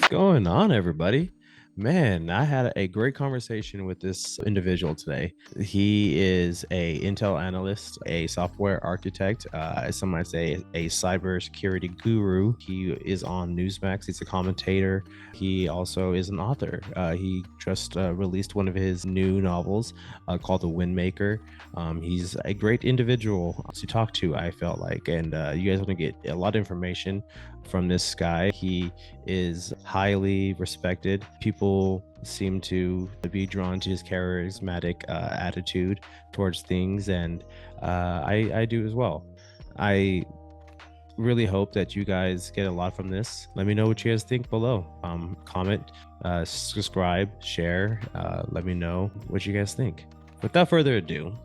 going on, everybody? Man, I had a great conversation with this individual today. He is a Intel analyst, a software architect, some might say a cybersecurity guru. He is on NEWSMAX. He's a commentator. He also is an author. He just released one of his new novels called The Windmaker. He's a great individual to talk to, I felt like, and you guys want to get a lot of information from this guy. He is highly respected. People seem to be drawn to his charismatic attitude towards things, and I do as well. I really hope that you guys get a lot from this. Let me know what you guys think below. Comment, subscribe, share. Let me know what you guys think. Without further ado,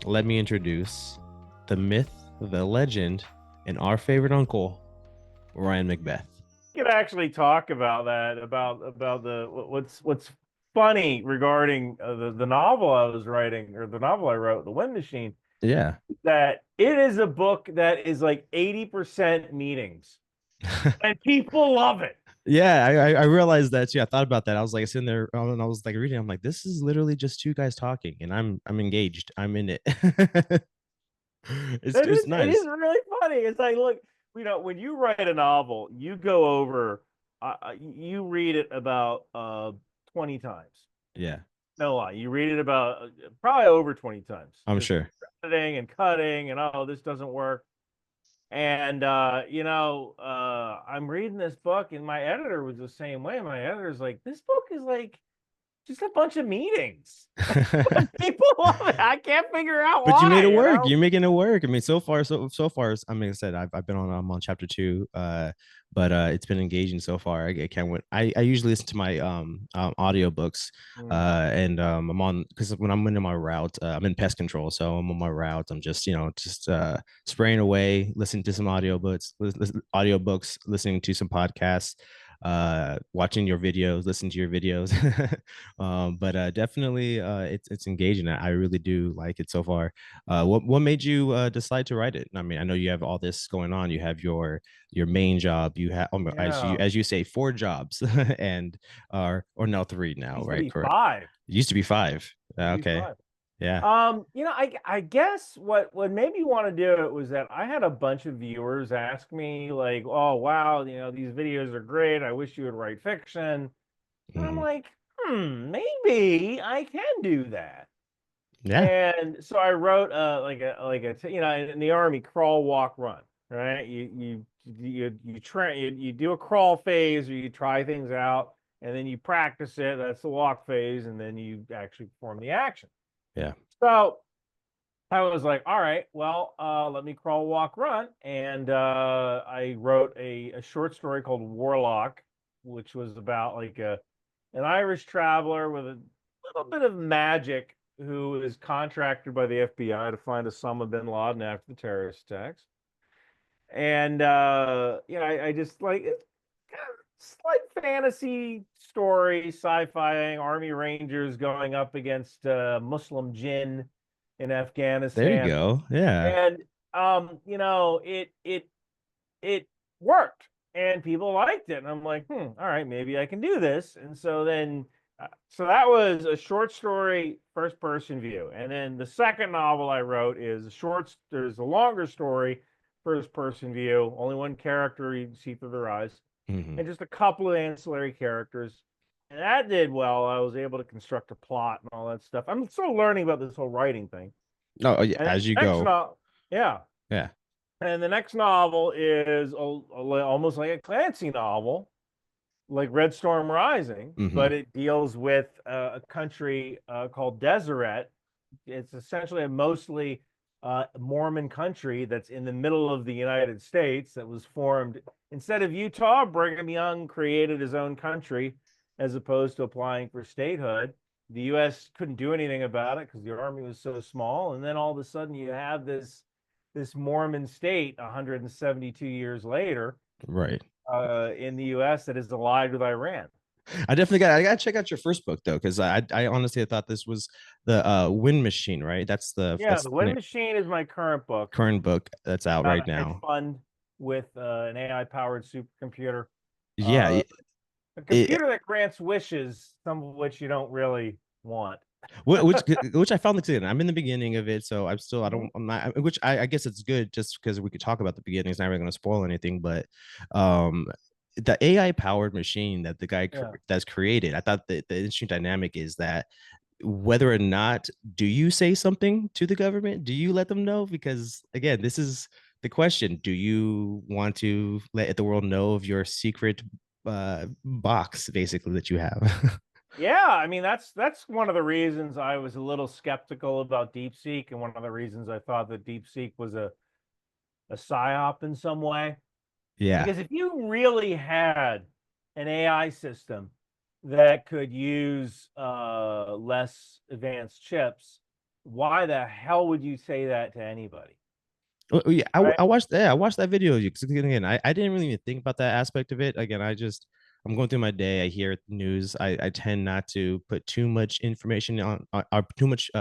let me introduce the myth, the legend, and our favorite uncle, Ryan Mcbeth. We could actually talk about that, about the what's funny regarding the novel I was writing, or the novel I wrote, The Wind Machine. Yeah. That it is a book that is like 80% meetings, and people love it. Yeah, I realized that too. I thought about that. I was like sitting there and I was like reading. I'm like, this is literally just two guys talking, and I'm engaged. I'm in it. It's It is nice. really funny. It's like, look, when you write a novel, you go over, you read it about 20 times. Yeah, No lie, you read it about probably over 20 times. I'm Just sure. editing and cutting, and oh, this doesn't work. And I'm reading this book, and my editor was the same way. My editor's like, this book is like just a bunch of meetings. People love it. I can't figure out But why. you made it work. You're making it work. I mean, so far, so far. I mean, like I said, I've been on. I'm on chapter 2. But it's been engaging so far. I can't wait. I usually listen to my audiobooks. And I'm on, because when I'm in my route, I'm in pest control, so I'm on my route. I'm just spraying away, listening to some audiobooks, listening to some podcasts, watching your videos, listening to your videos. But definitely it's engaging. I really do like it so far. What made you decide to write it? I mean, I know you have all this going on. You have your main job. You have, as you say, 4 jobs, and or no, 3 now, Used to right? be Correct. 5. It used to be 5. Used to be Okay. 5. Yeah. I guess what made me want to do it was that I had a bunch of viewers ask me like, "Oh wow, these videos are great. I wish you would write fiction." And I'm Mhm. like, maybe I can do that. Yeah. And so I wrote in the army, crawl, walk, run, right? You do a crawl phase, or you try things out, and then you practice it. That's the walk phase, and then you actually perform the action. Yeah. So I was like, all right, well, let me crawl, walk, run. And I wrote a short story called Warlock, which was about like an Irish traveler with a little bit of magic who is contracted by the FBI to find Osama bin Laden after the terrorist attacks. And I just like it's kind of slight fantasy story, sci-fi, army rangers going up against Muslim jinn in There you Afghanistan. go. Yeah. And it worked, and people liked it, and I'm like, all right, maybe I can do this. And so then so that was a short story, first person view. And then the second novel I wrote is there's a longer story, first person view, only one character you can see through their eyes, Mhm. and just a couple of ancillary characters. And that did well. I was able to construct a plot and all that stuff. I'm still learning about this whole writing thing. No, yeah, And as you next go. novel, yeah. Yeah. And the next novel is almost like a Clancy novel, like Red Storm Rising, Hmm. but it deals with a country called Deseret. It's essentially a mostly Mormon country that's in the middle of the United States, that was formed instead of Utah. Brigham Young created his own country as opposed to applying for statehood. The U.S. couldn't do anything about it because the army was so small. And then all of a sudden, you have this Mormon state 172 years later Right. in the U.S. that is allied with Iran. I gotta check out your first book though, because I honestly thought this was the Wind Machine, right? Yeah, That's The the Wind Machine is my current book. current book that's It's out about right a hedge now. fund with an AI powered supercomputer. Yeah, Uh, A it, computer that grants wishes, some of which you don't really want. which I found exciting. I'm in the beginning of it, so Mhm. I'm not, which I guess it's good just because we could talk about the beginning. It's not really going to spoil anything, but um, the AI powered machine that the guy Yeah. that's created, I thought the interesting dynamic is that whether or not do you say something to the government, do you let them know? Because again, this is the question: do you want to let the world know of your secret box, basically, that you have? Yeah, I mean that's one of the reasons I was a little skeptical about DeepSeek, and one of the reasons I thought that DeepSeek was a psyop in some way. Yeah. Because if you really had an AI system that could use less advanced chips, why the hell would you say that to anybody? Yeah, Right? I watched. Yeah, I watched that video. Again, I didn't really even think about that aspect of it. Again, I'm going through my day. I hear news. I tend not to put too much information or too much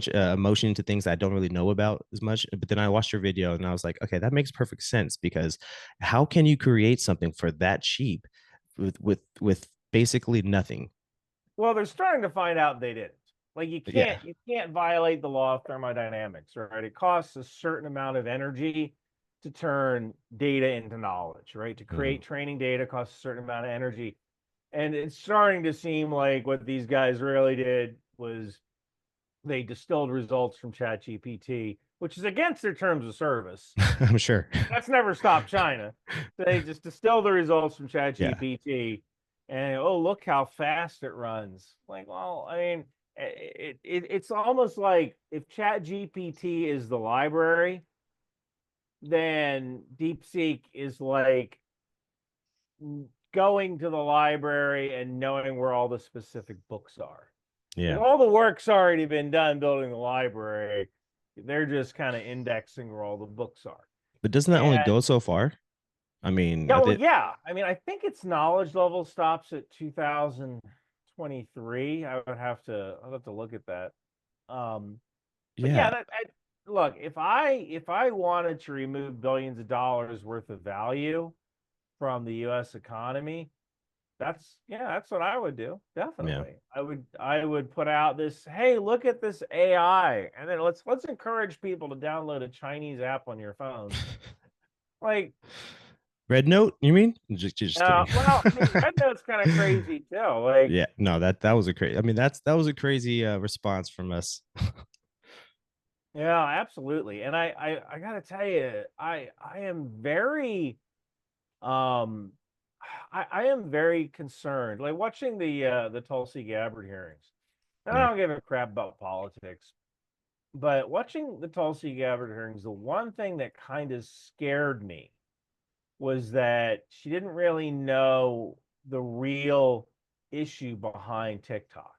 emotion into things that I don't really know about as much. But then I watched your video and I was like, okay, that makes perfect sense because how can you create something for that cheap with basically nothing? Well, they're starting to find out they didn't. Like Yeah. you can't violate the law of thermodynamics, right? It costs a certain amount of energy to turn data into knowledge, right? To Mhm. create training data costs a certain amount of energy. And it's starting to seem like what these guys really did was they distilled results from ChatGPT, which is against their terms of service. I'm sure. That's never stopped China. They just distill the results from Yeah. ChatGPT, and oh, look how fast it runs. Like, well, I mean, it's almost like if ChatGPT is the library, then DeepSeek is like going to the library and knowing where all the specific books are. Like Yeah. all the work's already been done building the library. They're just kind of indexing where all the books are. But doesn't that only And go so far? I mean, yeah, well, yeah. I mean, I think its knowledge level stops at 2023. I'll have to look at that. But yeah. yeah, look, if I wanted to remove billions of dollars worth of value from the US economy, that's what I would do. Yeah. Definitely. I would put out this, hey, look at this AI, and then let's encourage people to download a Chinese app on your phone. Like, Red Note, you mean? Just kidding. well, I mean, Red Note's kind of crazy too. Like, Yeah, no, that was a crazy. I mean, that was a crazy response from us. yeah, absolutely. And I gotta tell you, I am very um I am very concerned. Like watching the Tulsi Gabbard hearings. And I Yeah. don't give a crap about politics, but watching the Tulsi Gabbard hearings, the one thing that kind of scared me was that she didn't really know the real issue behind TikTok.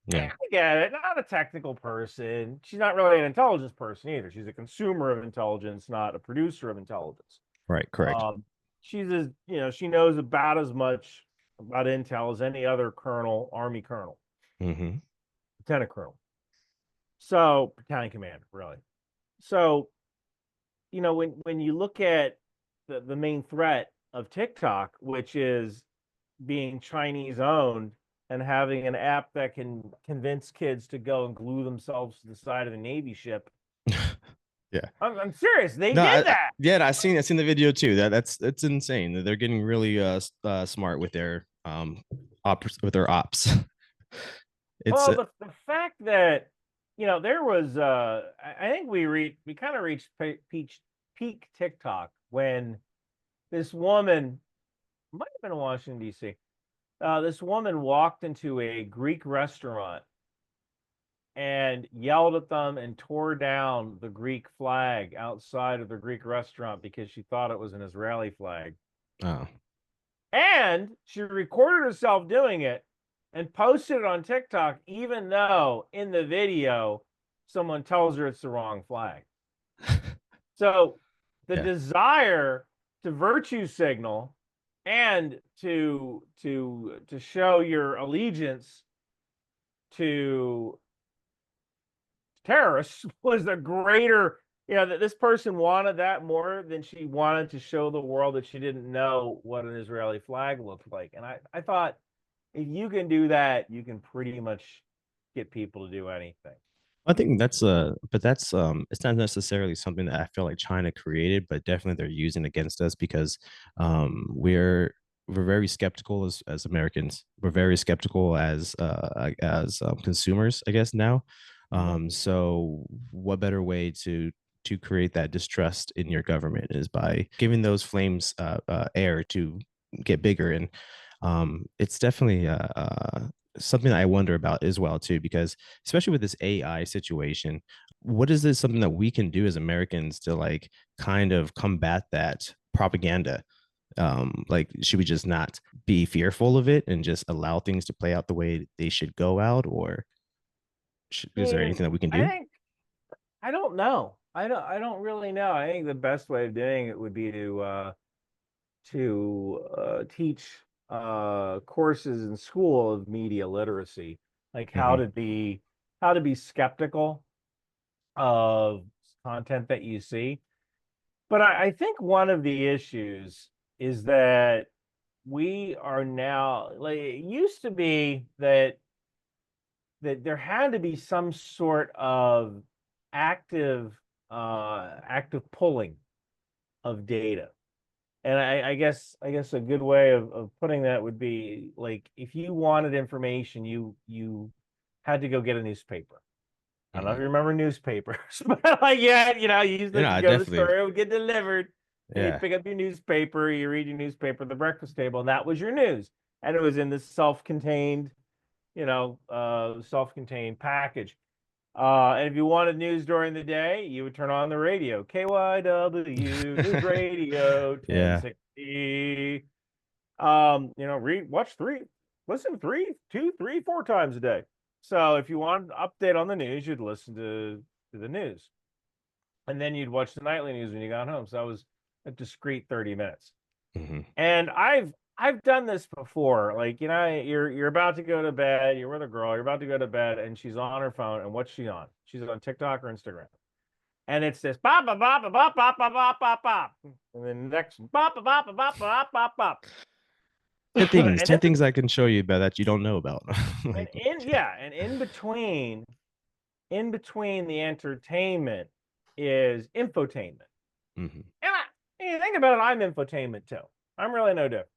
And Yeah. I get it, not a technical person. She's not really an intelligence person either. She's a consumer of intelligence, not a producer of intelligence. Right. Correct. Um, she's as she knows about as much about Intel as any other colonel, army colonel, Hmm. lieutenant colonel. So battalion commander, really. So, when you look at the main threat of TikTok, which is being Chinese owned and having an app that can convince kids to go and glue themselves to the side of a Navy ship. Yeah. I'm serious. They No, did that. yeah, I seen the video too. That's insane. They're getting really smart with their ops. It's Well, the fact that there was I think we kind of reached peak TikTok when this woman might have been in Washington D.C. This woman walked into a Greek restaurant and yelled at them and tore down the Greek flag outside of the Greek restaurant because she thought it was an Israeli flag. oh. And she recorded herself doing it and posted it on TikTok, even though in the video someone tells her it's the wrong flag. So the Yeah. desire to virtue signal and to show your allegiance to terrorists was a greater that this person wanted that more than she wanted to show the world that she didn't know what an Israeli flag looked like. And I thought, if you can do that, you can pretty much get people to do anything. I think but that's it's not necessarily something that I feel like China created, but definitely they're using against us because we're very skeptical as Americans. We're very skeptical as consumers, I guess now. Mhm. So what better way to create that distrust in your government is by giving those flames air to get bigger, and it's definitely something I wonder about as well too, because especially with this AI situation, what is this something that we can do as Americans to like kind of combat that propaganda? Like, should we just not be fearful of it and just allow things to play out the way they should go out, or I is there mean, anything that we can I do? think I don't know. I don't really know. I think the best way of doing it would be to teach courses in school of media literacy, like Hmm. how to be skeptical of content that you see. But I think one of the issues is that we are now, like, it used to be that there had to be some sort of active active pulling of data. And I guess a good way of putting that would be like, if you wanted information, you had to go get a newspaper. I don't know if Hmm. you remember newspapers, but like, yeah, you used You to know, I go to the definitely, store, it would get delivered, and you yeah. pick up your newspaper, you read your newspaper at the breakfast table, and that was your news. And it was in this self-contained package. And if you wanted news during the day, you would turn on the radio. KYW News Radio Yeah. 1060. Watch three, listen three, two, three, four times a day. So if you wanted an update on the news, you'd listen to the news. And then you'd watch the nightly news when you got home. So that was a discrete 30 minutes. Hmm. And I've done this before. Like, you're about to go to bed, you're with a girl, you're about to go to bed, and she's on her phone. And what's she on? She's on TikTok or Instagram. And it's this bop bop bop bop bop bop bop bop bop. And then the next bop bop bop bop bop bop bop. 10 things, And 10 things I can show you about that you don't know about. and Like, in yeah, and in between the entertainment is infotainment. mhm. And you think about it, I'm infotainment too. I'm really no different.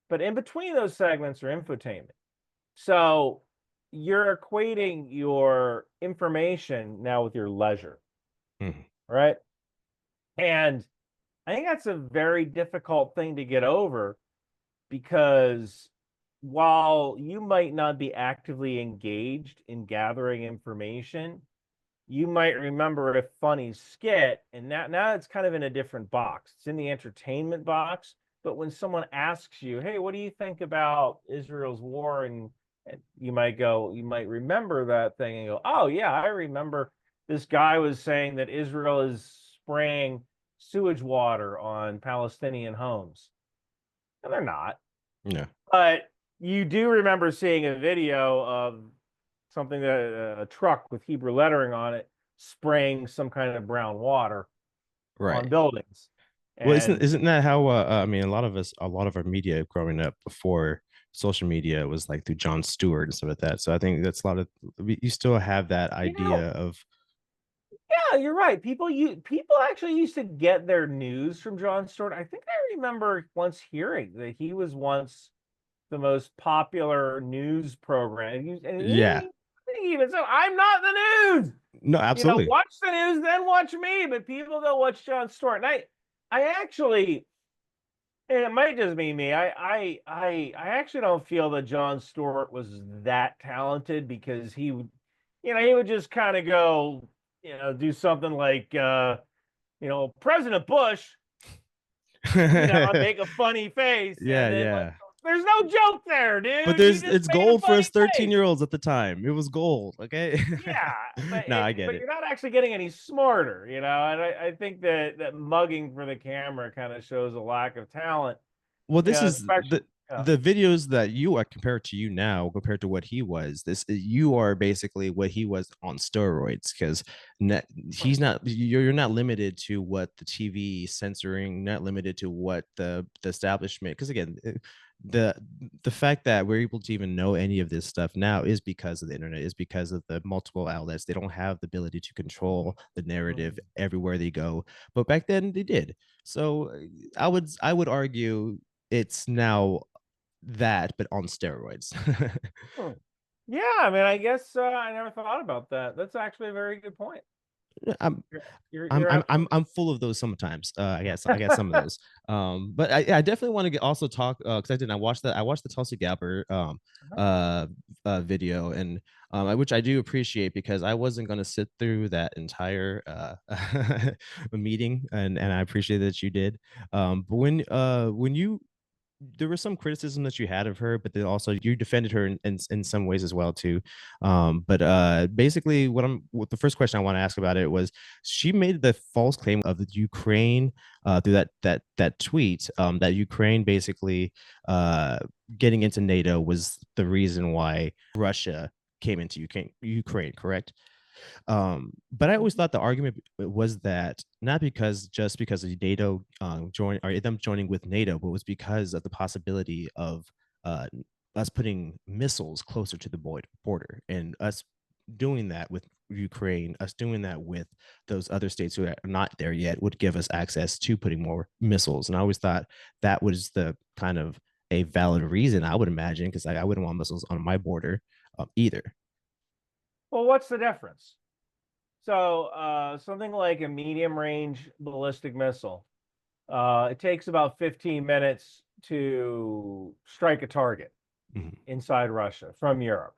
But in between those segments are infotainment. So you're equating your information now with your leisure, Mhm. right? And I think that's a very difficult thing to get over, because while you might not be actively engaged in gathering information, you might remember a funny skit, and now it's kind of in a different box. It's in the entertainment box. But when someone asks you, "Hey, what do you think about Israel's war?" and you might remember that thing and go, "Oh yeah, I remember this guy was saying that Israel is spraying sewage water on Palestinian homes." And they're not. Yeah. But you do remember seeing a video of something that a truck with Hebrew lettering on it spraying some kind of brown water on Right. buildings. Well, isn't And isn't that how I mean, a lot of our media growing up before social media was like through John Stewart and stuff like that. So I think that's a lot of you still have that you know, idea of yeah, you're right. People actually used to get their news from John Stewart. I think I remember once hearing that he was once the most popular news program. yeah. He even said, "I'm not the news." No, absolutely. Watch the news, then watch me. But people go watch John Stewart. And I actually, and it might just be me. I actually don't feel that John Stewart was that talented, because he would just kind of go, do something like, President Bush, and make a funny face, Yeah, and then like, yeah. there's no joke there, But dude. You there's just it's made a gold for us funny face. 13-year-olds at the time. It was gold. Okay. Yeah, but No, I get but it. you're not actually getting any smarter, And I think that mugging for the camera kind of shows a lack of talent, Well, this is especially. the Yeah. the videos that you are compared to you now compared to what he was, this you are basically what he was on steroids, because he's not, you're not limited to what the TV censoring, not limited to what the establishment, because again, the the fact that we're able to even know any of this stuff now is because of the internet, is because of the multiple outlets. They don't have the ability to control the narrative Mhm. everywhere they go, but back then they did. So I would argue it's now that, but on steroids. Hmm. Yeah, I mean, I guess I never thought about that. That's actually a very good point. I'm You're you're, I'm you're I'm I'm absolutely I'm full of those sometimes. I guess some of those. But I definitely want to also talk, because I watched the Tulsi Gabbard uh-huh. uh video, and which I do appreciate, because I wasn't going to sit through that entire meeting, and I appreciate that you did. But when you, there was some criticism that you had of her, but then also you defended her in some ways as well too. But basically, what the first question I want to ask about it was, she made the false claim of the Ukraine, through that tweet, that Ukraine basically getting into NATO was the reason why Russia came into Ukraine, correct? But I always Mhm. thought the argument was that not because, just because of NATO join, or them joining with NATO, but was because of the possibility of uh, us putting missiles closer to the border, and us doing that with Ukraine, us doing that with those other states who are not there yet, would give us access to putting more missiles. And I always thought that was the kind of a valid reason, I would imagine, because I wouldn't want missiles on my border either. Well, what's the difference? So, something like a medium range ballistic missile, it takes about 15 minutes to strike a target Mhm. inside Russia from Europe.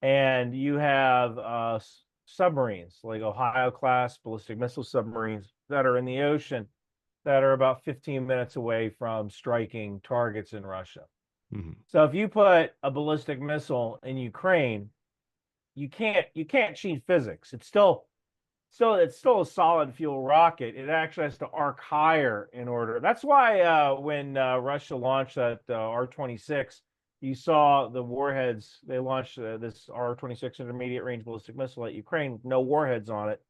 And you have submarines like Ohio class ballistic missile submarines that are in the ocean that are about 15 minutes away from striking targets in Russia. Mhm. So if you put a ballistic missile in Ukraine, you can't cheat physics. It's still a solid fuel rocket. It actually has to arc higher in order. That's why when Russia launched that R-26, you saw the warheads. They launched this R-26 intermediate range ballistic missile at Ukraine with no warheads on it.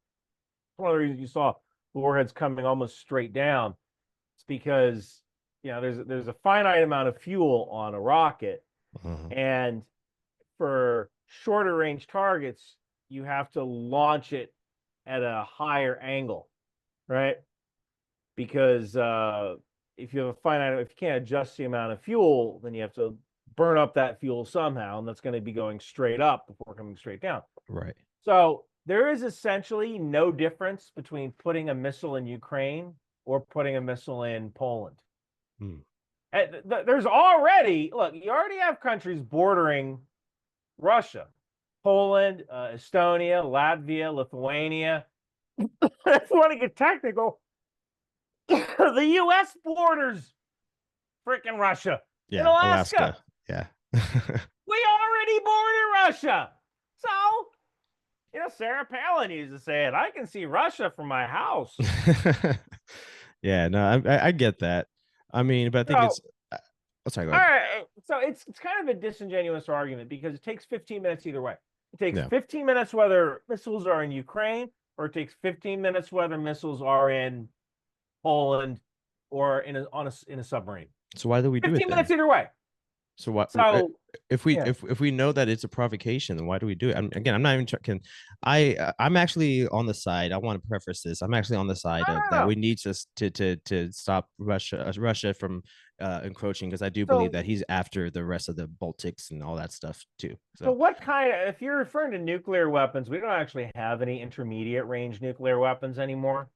One of the reasons you saw the warheads coming almost straight down. It's because there's a finite amount of fuel on a rocket, Uh-huh. and for shorter range targets, you have to launch it at a higher angle, right? Because if you have a finite, if you can't adjust the amount of fuel, then you have to burn up that fuel somehow, and that's going to be going straight up before coming straight down. Right. So there is essentially no difference between putting a missile in Ukraine or putting a missile in Poland. Mm. There's already, look, you already have countries bordering Russia, Poland, Estonia, Latvia, Lithuania. If you want to get technical, the U.S. borders freaking Russia and Yeah, Alaska. Alaska. Yeah. We already border Russia. So, Sarah Palin used to say it. I can see Russia from my house. Yeah, no, I get that. I mean, but I think So, it's sorry, go all ahead. right. So it's kind of a disingenuous argument because it takes 15 minutes either way. It takes Yeah. 15 minutes whether missiles are in Ukraine, or it takes 15 minutes whether missiles are in Poland or in a submarine. So why do we do it 15 minutes then? either way. So what, So if we yeah. if we know that it's a provocation, then why do we do it? Again, I'm not even can I'm actually on the side. I want to preface this. I'm actually on the side of that No. we need to stop Russia from encroaching, because I do believe So that he's after the rest of the Baltics and all that stuff too. so So what kind of, if you're referring to nuclear weapons, we don't actually have any intermediate range nuclear weapons anymore.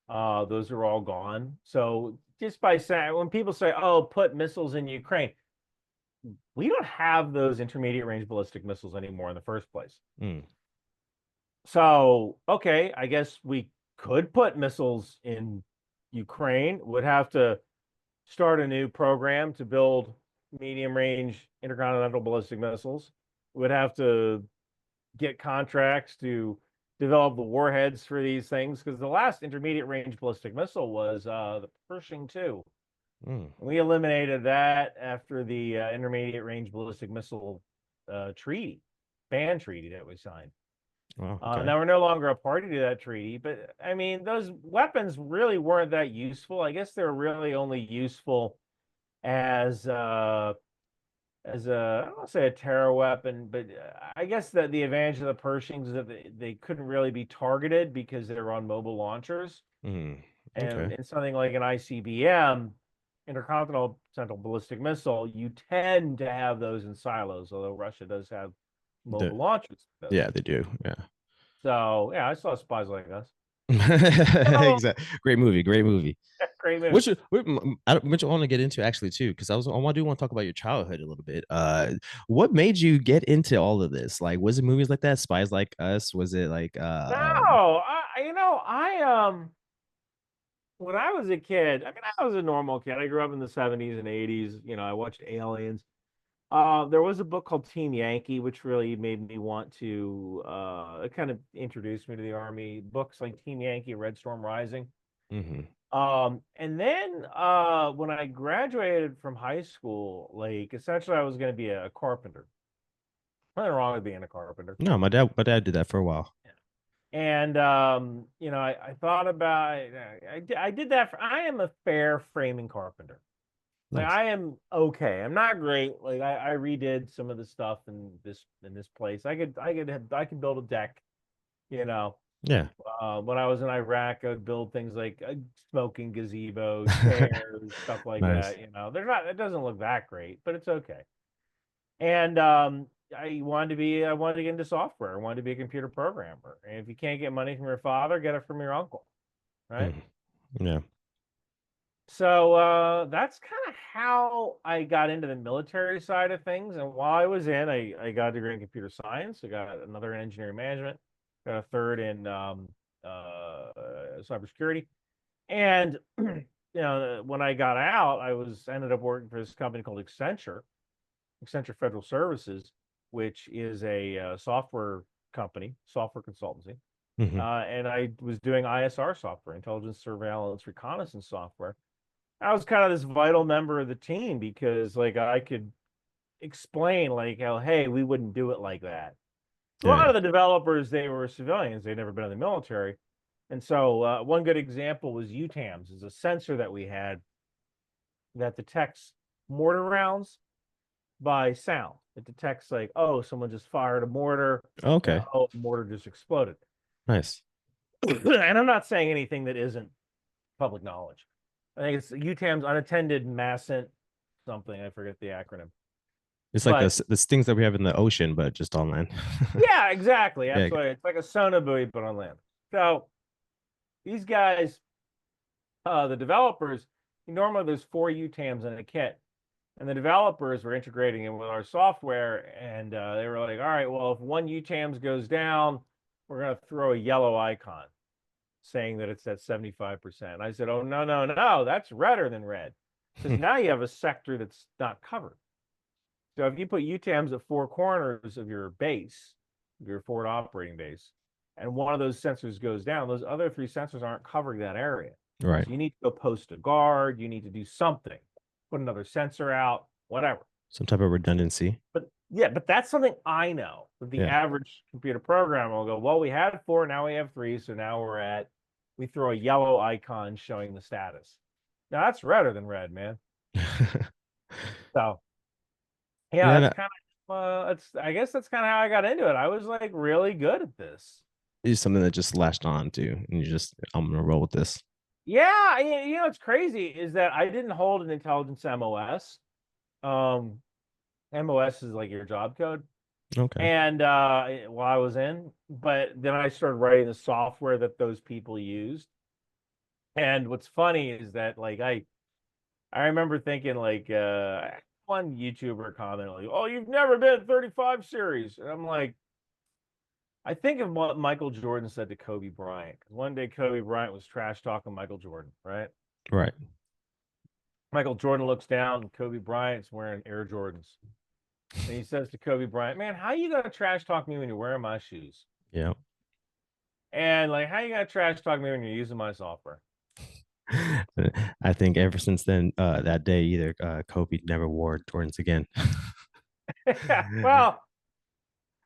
Those are all gone. So just by saying, when people say, "Oh, put missiles in Ukraine," we don't have those intermediate range ballistic missiles anymore in the first place. mm, So, okay, I guess we could put missiles in Ukraine. Would have to start a new program to build medium range intercontinental ballistic missiles. Would have to get contracts to develop the warheads for these things, because the last intermediate range ballistic missile was the Pershing 2. We eliminated that after the intermediate range ballistic missile treaty, ban treaty that we signed. Wow. Okay. Now we're no longer a party to that treaty, but I mean, those weapons really weren't that useful. I guess they're really only useful as I don't want to say a terror weapon, but I guess that the advantage of the Pershings is that they couldn't really be targeted because they're on mobile launchers. And Okay. in something like an ICBM, intercontinental central ballistic missile, you tend to have those in silos, although Russia does have mobile launchers. Yeah, they do. Yeah. So yeah, I saw Spies Like Us. Oh, Exactly. Great movie. Great movie. great movie. Which I want to get into actually too, because I do want to talk about your childhood a little bit. What made you get into all of this? Like, was it movies like that, Spies Like Us? Was it like No, I when I was a kid, I mean, I was a normal kid. I grew up in the 70s and 80s. You know, I watched Aliens. There was a book called Team Yankee, which really made me want to it kind of introduced me to the Army. Books like Team Yankee, Red Storm Rising. And then when I graduated from high school, like essentially I was going to be a carpenter. Nothing wrong with being a carpenter. No, my dad did that for a while. And you know, I thought about I did that for I am a fair framing carpenter. Like Nice. I am okay. I'm not great. Like I redid some of the stuff in this place. I could build a deck, you know. Yeah. When I was in Iraq, I would build things like a smoking gazebo, chairs, stuff like Nice. that. You know, they're not. It doesn't look that great, but it's okay. And I wanted to get into software. I wanted to be a computer programmer. And if you can't get money from your father, get it from your uncle, right? Yeah. So that's kind of how I got into the military side of things. And while I was in, I got a degree in computer science. I got another in engineering management. Got a third in cybersecurity. And you know, when I got out, ended up working for this company called Accenture Federal Services, which is a software company, software consultancy. And I was doing ISR software, intelligence, surveillance, reconnaissance software. I was kind of this vital member of the team because, like, I could explain, like, how, hey, we wouldn't do it like that. A Yeah. lot Yeah. of the developers, they were civilians; they'd never been in the military. And so, one good example was UTAMS, is a sensor that we had that detects mortar rounds by sound. It detects like, oh, someone just fired a mortar. Okay. Oh, mortar just exploded. Nice. And I'm not saying anything that isn't public knowledge. I think it's UTAM's unattended massent something. I forget the acronym. It's like But the things that we have in the ocean, but just on land. yeah, exactly. Yeah. Absolutely. It's like a sonar buoy, but on land. So these guys, the developers, normally there's 4 UTAMs in a kit. And the developers were integrating it with our software. And they were like, all right, well, if one UTAMs goes down, we're going to throw a yellow icon saying that it's at 75%. I said, oh, no, no, no, that's redder than red. Because now you have a sector that's not covered. So if you put UTAMs at 4 corners of your base, your forward operating base, and one of those sensors goes down, those other 3 sensors aren't covering that area. Right. So you need to go post a guard, you need to do something, put another sensor out, whatever. Some type of redundancy. But yeah, but that's something I know. But the Yeah. average computer programmer will go, well, we had 4, now we have 3, so now we throw a yellow icon showing the status. Now that's redder than red, man. So yeah, Yeah. that's kind of I guess that's kind of how I got into it. I was like really good at this. It's something that just latched on to, and I'm gonna roll with this. Yeah, you know, it's crazy is that I didn't hold an intelligence MOS. Um, MOS is like your job code. Okay. And while I was in, but then I started writing the software that those people used. And what's funny is that like I remember thinking like one YouTuber commented like, "Oh, you've never been 35 series." And I'm like, I think of what Michael Jordan said to Kobe Bryant. Because one day Kobe Bryant was trash talking Michael Jordan, right? Right. Michael Jordan looks down, and Kobe Bryant's wearing Air Jordans. And he says to Kobe Bryant, "Man, how you gonna trash talk me when you're wearing my shoes? Yeah. And like, how you gonna trash talk me when you're using my software?" I think ever since then, that day, either Kobe never wore Jordans again. Well,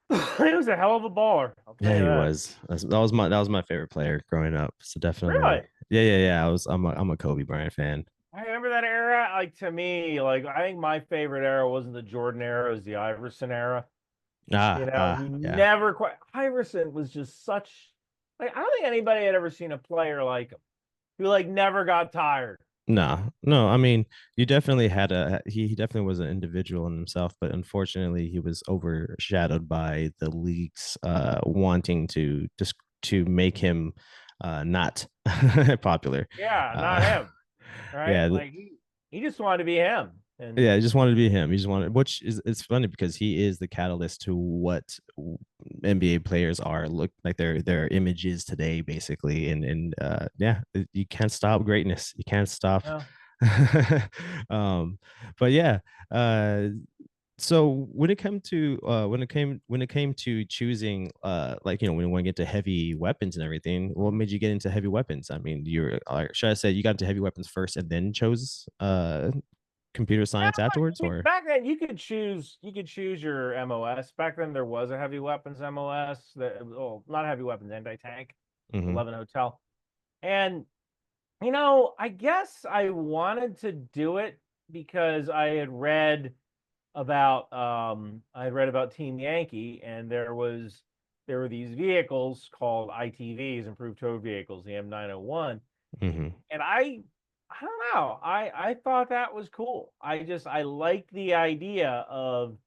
he was a hell of a baller. I'll tell Yeah, you he that. was. That was my favorite player growing up. So definitely, Really? yeah. I'm a Kobe Bryant fan. I remember that era. Like to me, like I think my favorite era wasn't the Jordan era, it was the Iverson era. He Yeah. never quite Iverson was just such like I don't think anybody had ever seen a player like who like never got tired. No, no. I mean, you definitely had he definitely was an individual in himself, but unfortunately, he was overshadowed by the league's wanting to make him not popular. Yeah, not Uh, him, right? yeah, Like he just wanted to be him. yeah. And He just wanted to be him. He just wanted, which is it's funny because he is the catalyst to what NBA players are look like their images today, basically. And yeah, you can't stop greatness. You can't stop. yeah. um, but yeah, uh, so when it came to choosing like when you want to get to heavy weapons and everything, what made you get into heavy weapons? I mean, you're should I say you got into heavy weapons first and then chose computer Yeah, science afterwards, I mean, or back then you could choose your MOS. Back then there was a heavy weapons MOS that not heavy weapons, anti-tank, mm-hmm. 11 Hotel. And I guess I wanted to do it because I had read about Team Yankee, and there were these vehicles called ITVs, improved towed vehicles, the M901. Mm-hmm. And I don't know. I thought that was cool. I liked the idea of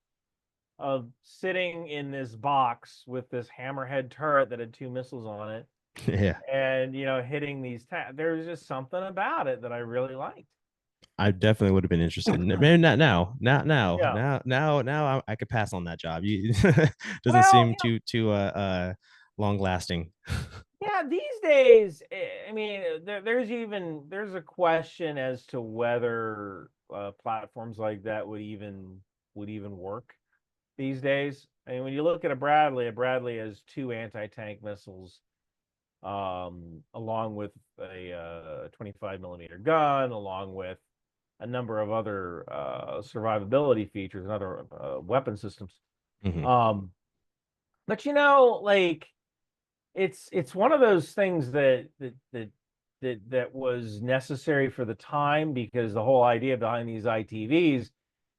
sitting in this box with this hammerhead turret that had two missiles on it, Yeah, and hitting these there was just something about it that I really liked. I definitely would have been interested. Maybe not now, not now, Yeah. now I could pass on that job. You doesn't Well, seem too long lasting. yeah, these days, I mean, there's a question as to whether platforms like that would even work these days. I mean, when you look at a Bradley has two anti-tank missiles, along with a 25 millimeter gun, along with a number of other survivability features and other weapon systems. Hmm. Um, but like it's one of those things that was necessary for the time, because the whole idea behind these ITVs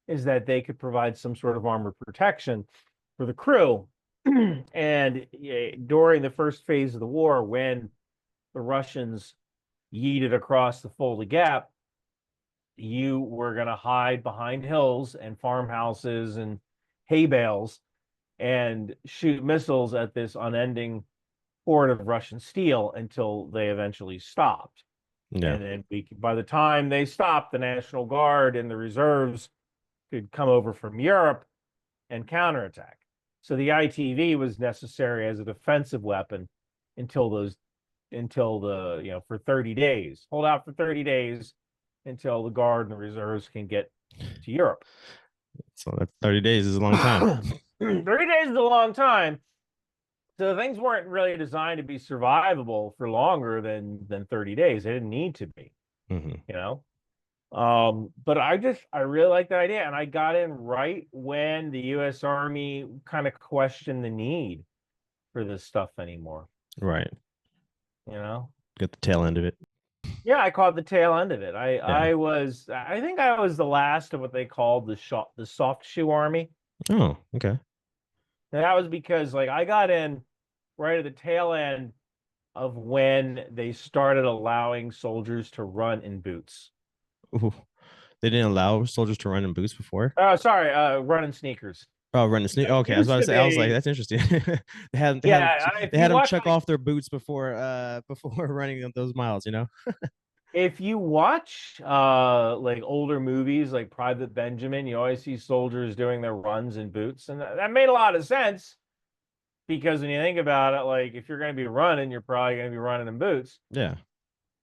is that they could provide some sort of armor protection for the crew. And during the first phase of the war, when the Russians yeeted across the Fulda Gap, you were going to hide behind hills and farmhouses and hay bales and shoot missiles at this unending horde of Russian steel until they eventually stopped. Yeah, And then by the time they stopped, the National Guard and the reserves could come over from Europe and counterattack. So the ITV was necessary as a defensive weapon until for 30 days. Hold out for 30 days until the Guard and the reserves can get to Europe. so that's 30 days is a long time. 30 days is a long time. So things weren't really designed to be survivable for longer than 30 days. They didn't need to be, Hmm. you know. But I really like that idea, and I got in right when the U.S. Army kind of questioned the need for this stuff anymore. Right, You know, get the tail end of it. yeah, I caught the tail end of it. Yeah. I think I was the last of what they called the soft shoe army. Oh, okay. And that was because like I got in right at the tail end of when they started allowing soldiers to run in boots. Ooh. They didn't allow soldiers to run in boots before. Oh, sorry, run in sneakers. Oh, run the sneak. It Okay, I was about used to to say. I was like, be, that's interesting. yeah. If they you had them watch check off their boots before before running those miles. You know. if you watch like older movies like Private Benjamin, you always see soldiers doing their runs in boots, and that made a lot of sense because when you think about it, like if you're going to be running, you're probably going to be running in boots. Yeah.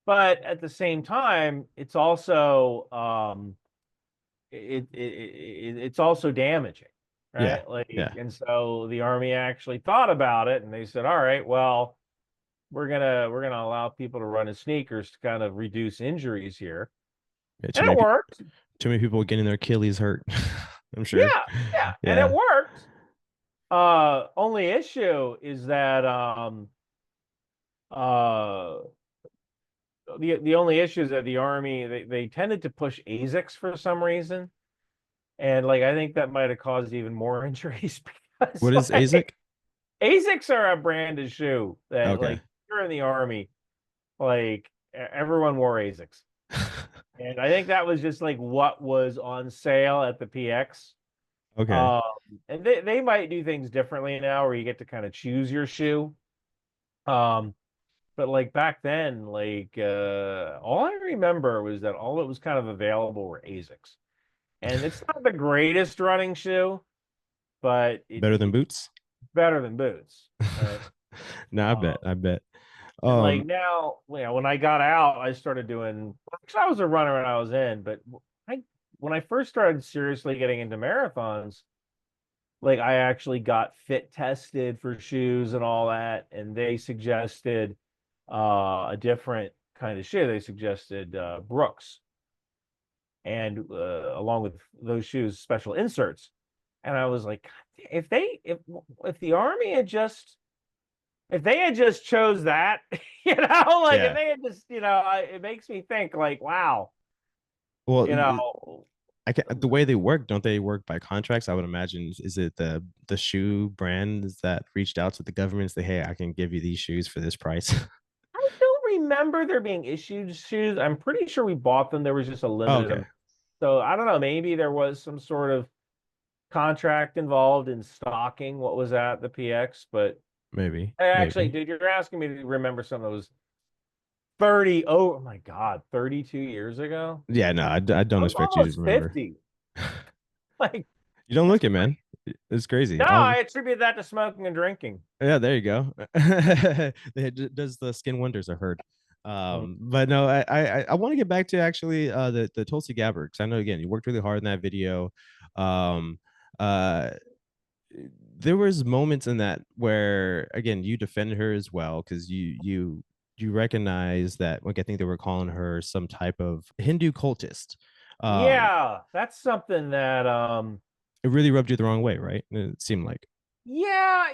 But at the same time, it's also it's also damaging, Yeah. right? Like, Yeah. and so the army actually thought about it, and they said, all right, well, we're gonna allow people to run in sneakers to kind of reduce injuries here, Yeah, and it worked. too many people getting their Achilles hurt. I'm sure. Yeah, yeah, and it Yeah. worked. Only issue is that uh the only issue is that the army they tended to push ASICs for some reason, and like I think that might have caused even more injuries because What is like ASIC? ASICs are a brand of shoe that Okay. like you're in the army, like everyone wore ASICs. And I think that was just like what was on sale at the PX. Okay. Um, and they might do things differently now where you get to kind of choose your shoe. Um, but like back then, like all I remember was that all that was kind of available were ASICs. And it's not the greatest running shoe, but Better than it's boots? better than boots, right? No, I bet. Um, I bet. and like Um, now, when I got out, I started doing. Actually, I was a runner when I was in, but I when I first started seriously getting into marathons, like I actually got fit tested for shoes and all that, and they suggested a different kind of shoe. They suggested Brooks, and along with those shoes, special inserts. And I was like, if the army had just if they had just chose that, like if yeah. they had just, it makes me think like, wow, Well, you know, I can the way they work, don't they work by contracts? I would imagine. Is it the shoe brands that reached out to the government, say, hey, I can give you these shoes for this price? I don't remember there being issued shoes. I'm pretty sure we bought them. There was just a limited Okay. amount. So I don't know. Maybe there was some sort of contract involved in stocking what was at the PX. But Maybe. actually, Maybe. dude, you're asking me to remember something that was 30. Oh my God, 32 years ago. Yeah, no, I I don't was expect you to almost remember. 50. Like, You don't that's look it, man. crazy. It's crazy. No, I attribute that to smoking and drinking. Yeah, there you go. Does the skin wonders, I heard. Mm. But no, I want to get back to actually the Tulsi Gabbard, because I know again you worked really hard in that video. Um, uh, there was moments in that where again you defended her as well, because you recognize that, like, I think they were calling her some type of Hindu cultist. Um, Yeah, that's something that it really rubbed you the wrong way, right? It seemed like. yeah,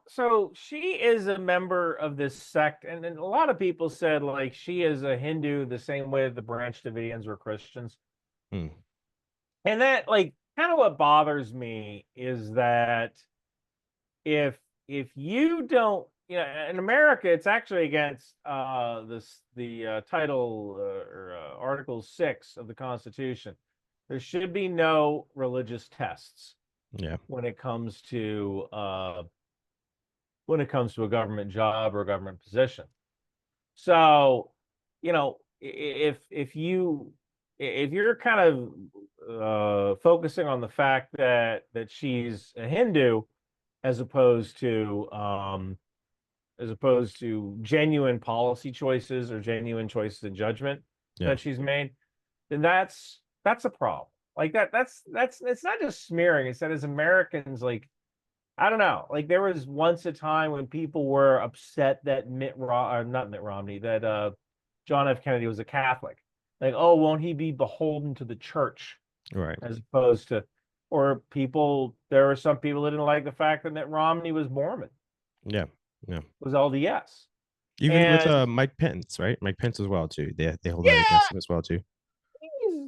so she is a member of this sect, and a lot of people said like she is a Hindu the same way the Branch Davidians were Christians. Hmm. And that like kind of what bothers me is that if you don't, in America it's actually against the title or Article 6 of the Constitution. There should be no religious tests Yeah. when it comes to a government job or a government position. So, if you're kind of focusing on the fact that she's a Hindu as opposed to genuine policy choices or genuine choices in judgment Yeah. that she's made, then that's a problem. Like that's it's not just smearing. It's that as Americans, like I don't know. Like there was once a time when people were upset that not Mitt Romney, that John F. Kennedy was a Catholic. Like, oh, won't he be beholden to the church Right. as opposed to, or there were some people that didn't like the fact that Mitt Romney was Mormon, Yeah. Yeah. was LDS. Even with And Mike Pence, right? Mike Pence as well too. They hold that yeah, against him as well too.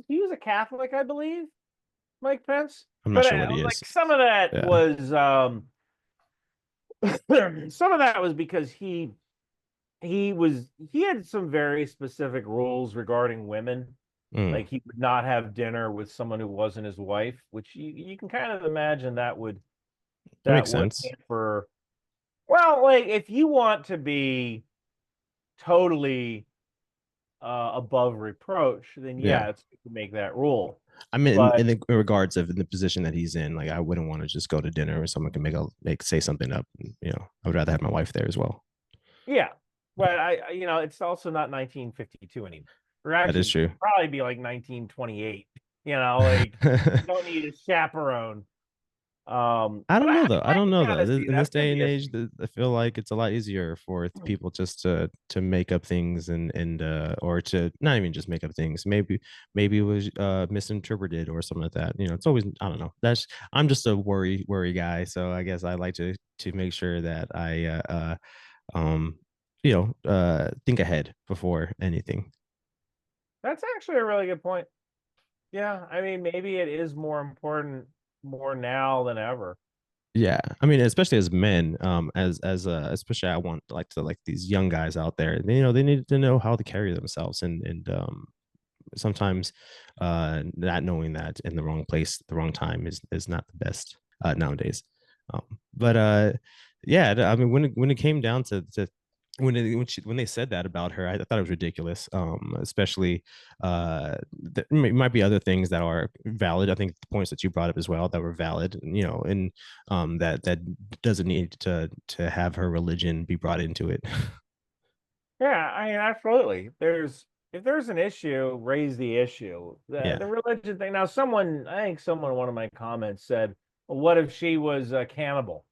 he was a Catholic, I believe, Mike Pence. I'm not But sure what he is. like some of that Yeah. was some of that was because he had some very specific rules regarding women. Mm. Like he would not have dinner with someone who wasn't his wife, which you can kind of imagine That makes that would sense. hamper. Well, like if you want to be totally above reproach, then Yeah. yeah, it's good to make that rule. I mean, But in regards of the position that he's in, like I wouldn't want to just go to dinner or someone can say something up. I would rather have my wife there as well. yeah, but it's also not 1952 anymore. Or That is actually, true. probably be like 1928. Like you don't need a chaperone. I But don't know though. I don't know can though. kind of see In this that could day and be a age, I feel like it's a lot easier for people just to make up things and or to not even just make up things. Maybe it was misinterpreted or something like that. You know, it's always I don't know. That's I'm just a worry guy, so I guess I like to make sure that I um think ahead before anything. That's actually a really good point. Yeah, I mean, maybe it is more important more now than ever. Yeah, I mean, especially as men, as especially I want like these young guys out there. They need to know how to carry themselves, and sometimes not knowing that in the wrong place, the wrong time is not the best nowadays. But yeah, I mean, when it came down to when they said that about her, I thought it was ridiculous. Especially there might be other things that are valid. I think the points that you brought up as well that were valid, and that doesn't need to have her religion be brought into it. Yeah, I mean, absolutely. If there's an issue, raise the issue. The Yeah. religion thing. Now, I think someone in one of my comments said, well, "What if she was a cannibal?"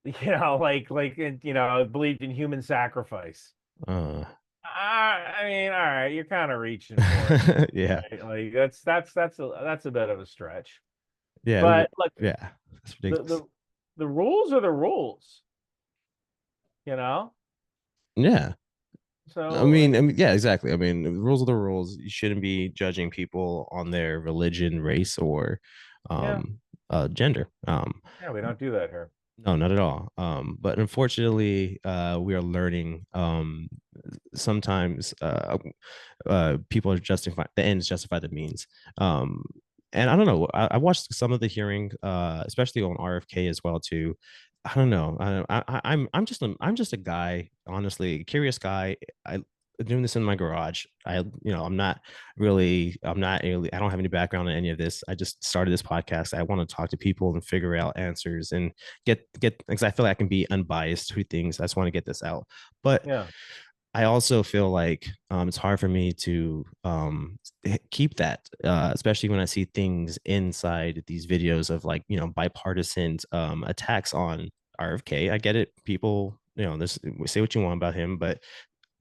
Believed in human sacrifice. Uh, I mean, all right, you're kind of reaching for it, yeah. right? Like that's a bit of a stretch. Yeah. But look, Yeah. That's the ridiculous. the the rules are the rules, you know. Yeah. So I mean, yeah, exactly. I mean, the rules are the rules. You shouldn't be judging people on their religion, race, or yeah, gender. yeah, we don't do that here. No, not at all. But unfortunately, we are learning sometimes people are justifying the ends justify the means. Um, and I don't know. I watched some of the hearing, especially on RFK as well too. I don't know. I'm just a guy, honestly, a curious guy. I doing this in my garage. I'm not really. I don't have any background in any of this. I just started this podcast. I want to talk to people and figure out answers and get because I feel like I can be unbiased to things. I just want to get this out, but Yeah. I also feel like it's hard for me to keep that, especially when I see things inside these videos of like bipartisan attacks on RFK. I get it, people. This say what you want about him, but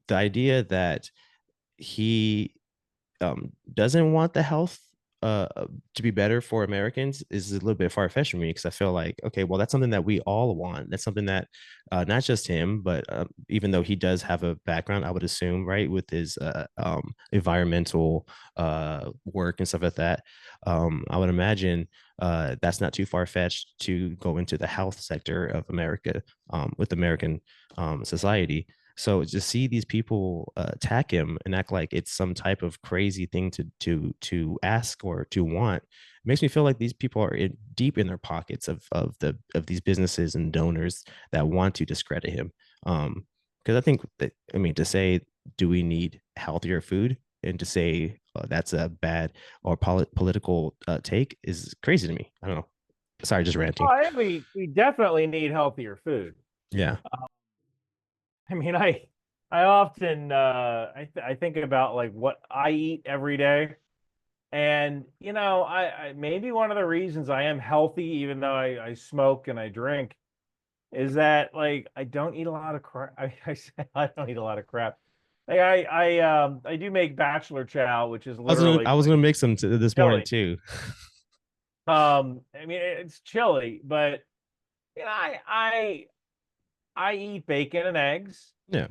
the idea that he doesn't want the health to be better for Americans is a little bit far fetched for me because I feel like, okay, well, that's something that we all want. That's something that not just him, but even though he does have a background, I would assume, right, with his environmental work and stuff like that, I would imagine that's not too far fetched to go into the health sector of America with American society. So to see these people attack him and act like it's some type of crazy thing to ask or to want makes me feel like these people are deep in their pockets of these businesses and donors that want to discredit him. Because I think that I mean to say, do we need healthier food, and to say that's a bad or political take is crazy to me. I don't know. Sorry, just Oh, ranting. I think we definitely need healthier food. Yeah. I mean, I often I think about like what I eat every day. And I maybe one of the reasons I am healthy, even though I smoke and I drink, is that like I don't eat a lot of crap. I say I don't eat a lot of crap. Like I do make bachelor chow, which is literally I was gonna make some this morning chili. too. I mean it's chili, but you know I eat bacon and eggs. Yeah.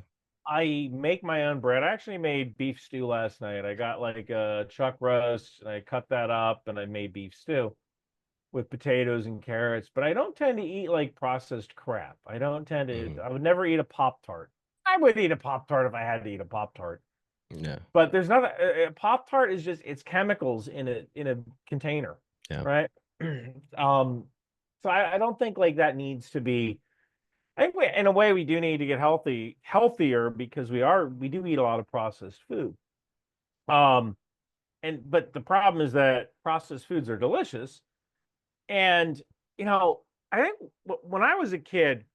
I make my own bread. I actually made beef stew last night. I got like a chuck roast and I cut that up and I made beef stew with potatoes and carrots, but I don't tend to eat like processed crap. I don't tend to, Mhm. I would never eat a Pop Tart. I would eat a Pop Tart if I had to eat a Pop Tart. Yeah. But there's not a Pop Tart is just it's chemicals in a container, Yeah. right? um so I don't think like that needs to be I think in a way we do need to get healthier because we do eat a lot of processed food. Um but the problem is that processed foods are delicious. And, you know, I think when I was a kid,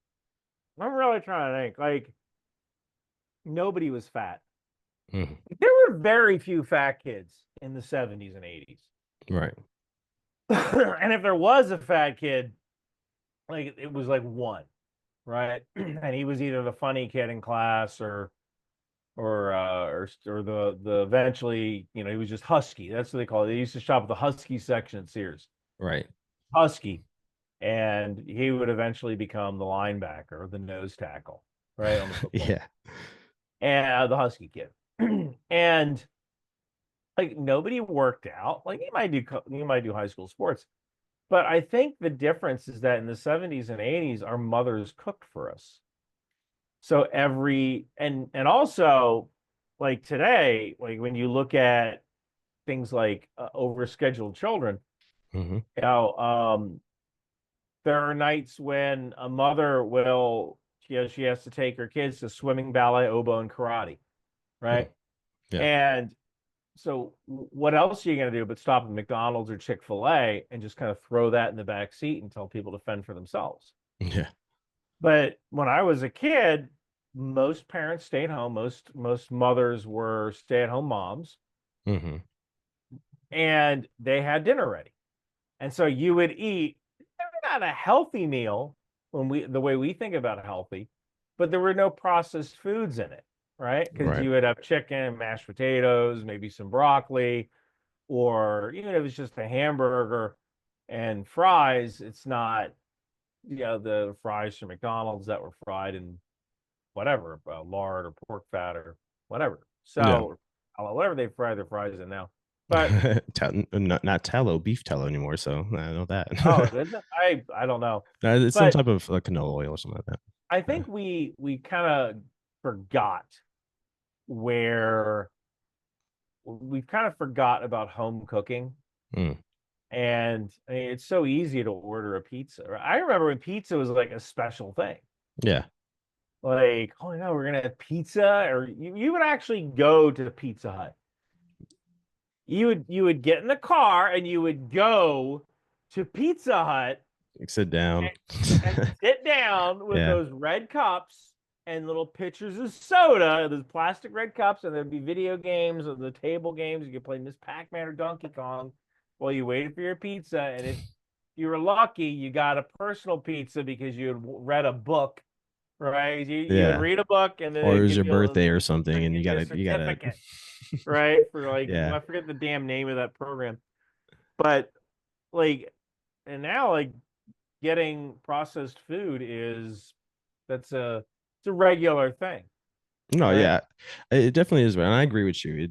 I'm really trying to think, like, nobody was fat. Mhm. There were very few fat kids in the 70s and 80s. Right. And if there was a fat kid, like it was like one, right? And he was either the funny kid in class or the eventually, he was just husky. That's what they call it. They used to shop at the husky section at Sears. Right. Husky. And he would eventually become the linebacker or the nose tackle, right, on the football. Yeah. And the husky kid. And like nobody worked out. Like he might do high school sports. But I think the difference is that in the 70s and 80s, our mothers cooked for us. So and also like today, like when you look at things like overscheduled children, Hmm. you know, there are nights when a mother she has to take her kids to swimming, ballet, oboe, and karate, right? Yeah. And so what else are you going to do but stop at McDonald's or Chick-fil-A and just kind of throw that in the back seat and tell people to fend for themselves? Yeah. But when I was a kid, most parents stayed home. Most mothers were stay-at-home moms, Hmm. and they had dinner ready. And so you would eat not a healthy meal the way we think about healthy, but there were no processed foods in it, right? Because Right. you would have chicken, mashed potatoes, maybe some broccoli, or even if it was just a hamburger and fries, it's not, the fries from McDonald's that were fried in whatever, lard or pork fat or whatever. Yeah. So, whatever they fry their fries in now. But Not tallow, beef tallow anymore. So I know oh, that. isn't it? I don't know. It's some But type of canola oil or something like I that. think we kind of forgot where we kind of forgot about home cooking. Mm. And I mean, it's so easy to order a pizza. I remember when pizza was like a special thing. Yeah. Like, oh no, we're gonna have pizza, or you would actually go to the Pizza Hut. You would get in the car and you would go to Pizza Hut Sit down. and sit down with Yeah. those red cups and little pitchers of soda, those plastic red cups, and there'd be video games or the table games. You could play Miss Pac-Man or Donkey Kong while you waited for your pizza. And if you were lucky, you got a personal pizza because you had read a book, right? You would Yeah. read a book and then Or it they'd was give your you birthday or something, and give you a you gotta. certificate, right? For like, Yeah. I forget the damn name of that program. But like, and now like getting processed food it's a regular thing, No, right? yeah, it definitely is, and I agree with you.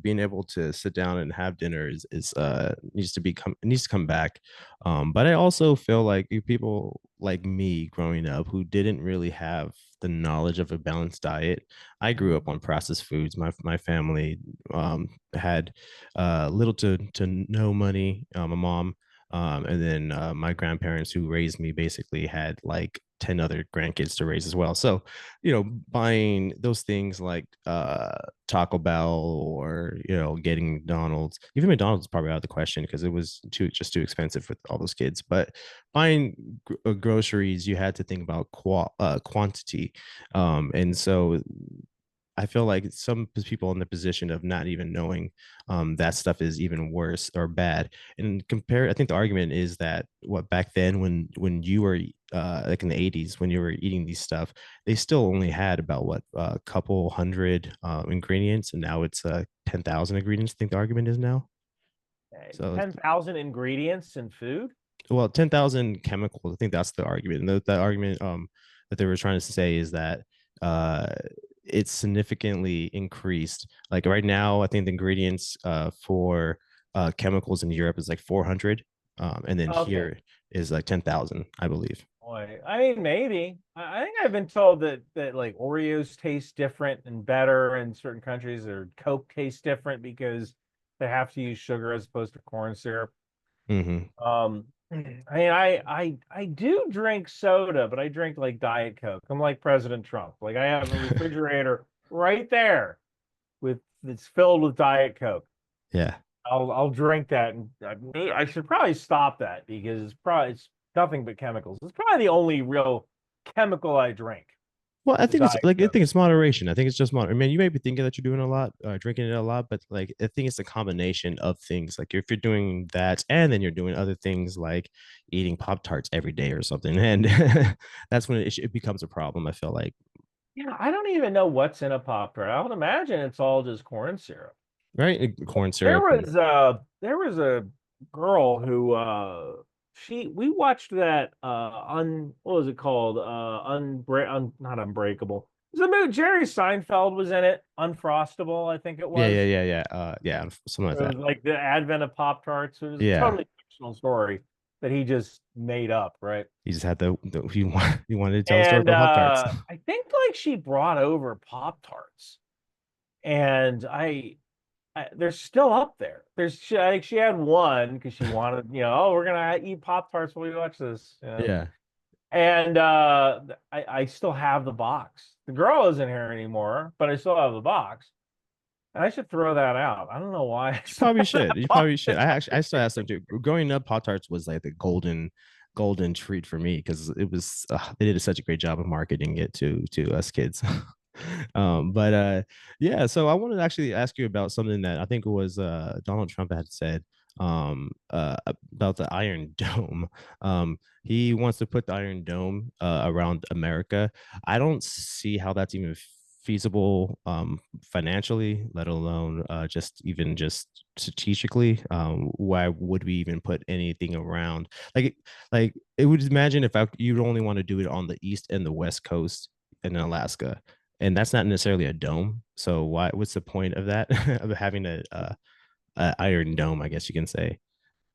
Being able to sit down and have dinner is needs to come back. But I also feel like people like me growing up who didn't really have the knowledge of a balanced diet. I grew up on processed foods. My family had little to no money. My mom. And then my grandparents who raised me basically had like 10 other grandkids to raise as well. So buying those things like Taco Bell or getting McDonald's. Even McDonald's is probably out of the question because it was too expensive with all those kids. But buying groceries, you had to think about quantity, and so I feel like some people in the position of not even knowing that stuff is even worse or bad. And compare, I think the argument is that what back then when you were like in the 80s when you were eating these stuff, they still only had about what a couple hundred ingredients, and now it's 10,000 ingredients. I think the argument is now. So 10,000 ingredients in food. well 10,000 chemicals. I think that's the argument. And the argument that they were trying to say is that uh it's significantly increased. Like right now, I think the ingredients for chemicals in Europe is like 400, and then Okay. here is like 10,000, I believe. Boy, I mean, maybe. I think I've been told that like Oreos taste different and better in certain countries, or Coke tastes different because they have to use sugar as opposed to corn syrup. Hmm. I mean, I do drink soda, but I drink like Diet Coke. I'm like President Trump. Like I have a refrigerator right there with it's filled with Diet Coke. Yeah. I'll drink that, and I should probably stop that because it's nothing but chemicals. It's probably the only real chemical I drink. Well, I think it's like I diagnosed. think it's moderation. I think it's just I mean, you may be thinking that you're doing a lot, drinking it a lot, but like I think it's a combination of things. Like if you're doing that, and then you're doing other things like eating Pop Tarts every day or something, and that's when it becomes a problem. I feel like, Yeah, I don't even know what's in a Pop Tart. I would imagine it's all just corn syrup. right? Corn There syrup and was there was a girl who she we watched that what was it called? Not Unbreakable. It was a movie. Jerry Seinfeld was in it. Unfrostable, I think it was. yeah, something like It was that. like the advent of Pop Tarts. It was a Yeah, totally fictional story that he just made up, right? he just had he wanted to tell a story And about Pop Tarts. I think like she brought over Pop Tarts, and they're still up there. She had one because she wanted, oh, we're gonna eat Pop Tarts while we watch this. Yeah. Yeah, And I still have the box. The girl isn't here anymore, but I still have the box. And I should throw that out. I don't know why I you still probably have that should. You box. probably should. I still have some too. Growing up, Pop Tarts was like the golden treat for me because it was they did such a great job of marketing it to us kids. But yeah, so I wanted to actually ask you about something that I think it was Donald Trump had said about the Iron Dome. He wants to put the Iron Dome around America. I don't see how that's even feasible financially, let alone just strategically. Why would we even put anything around like it would imagine if you'd only want to do it on the east and the west coast in Alaska, and that's not necessarily a dome. So what's the point of that of having a iron dome, I guess you can say.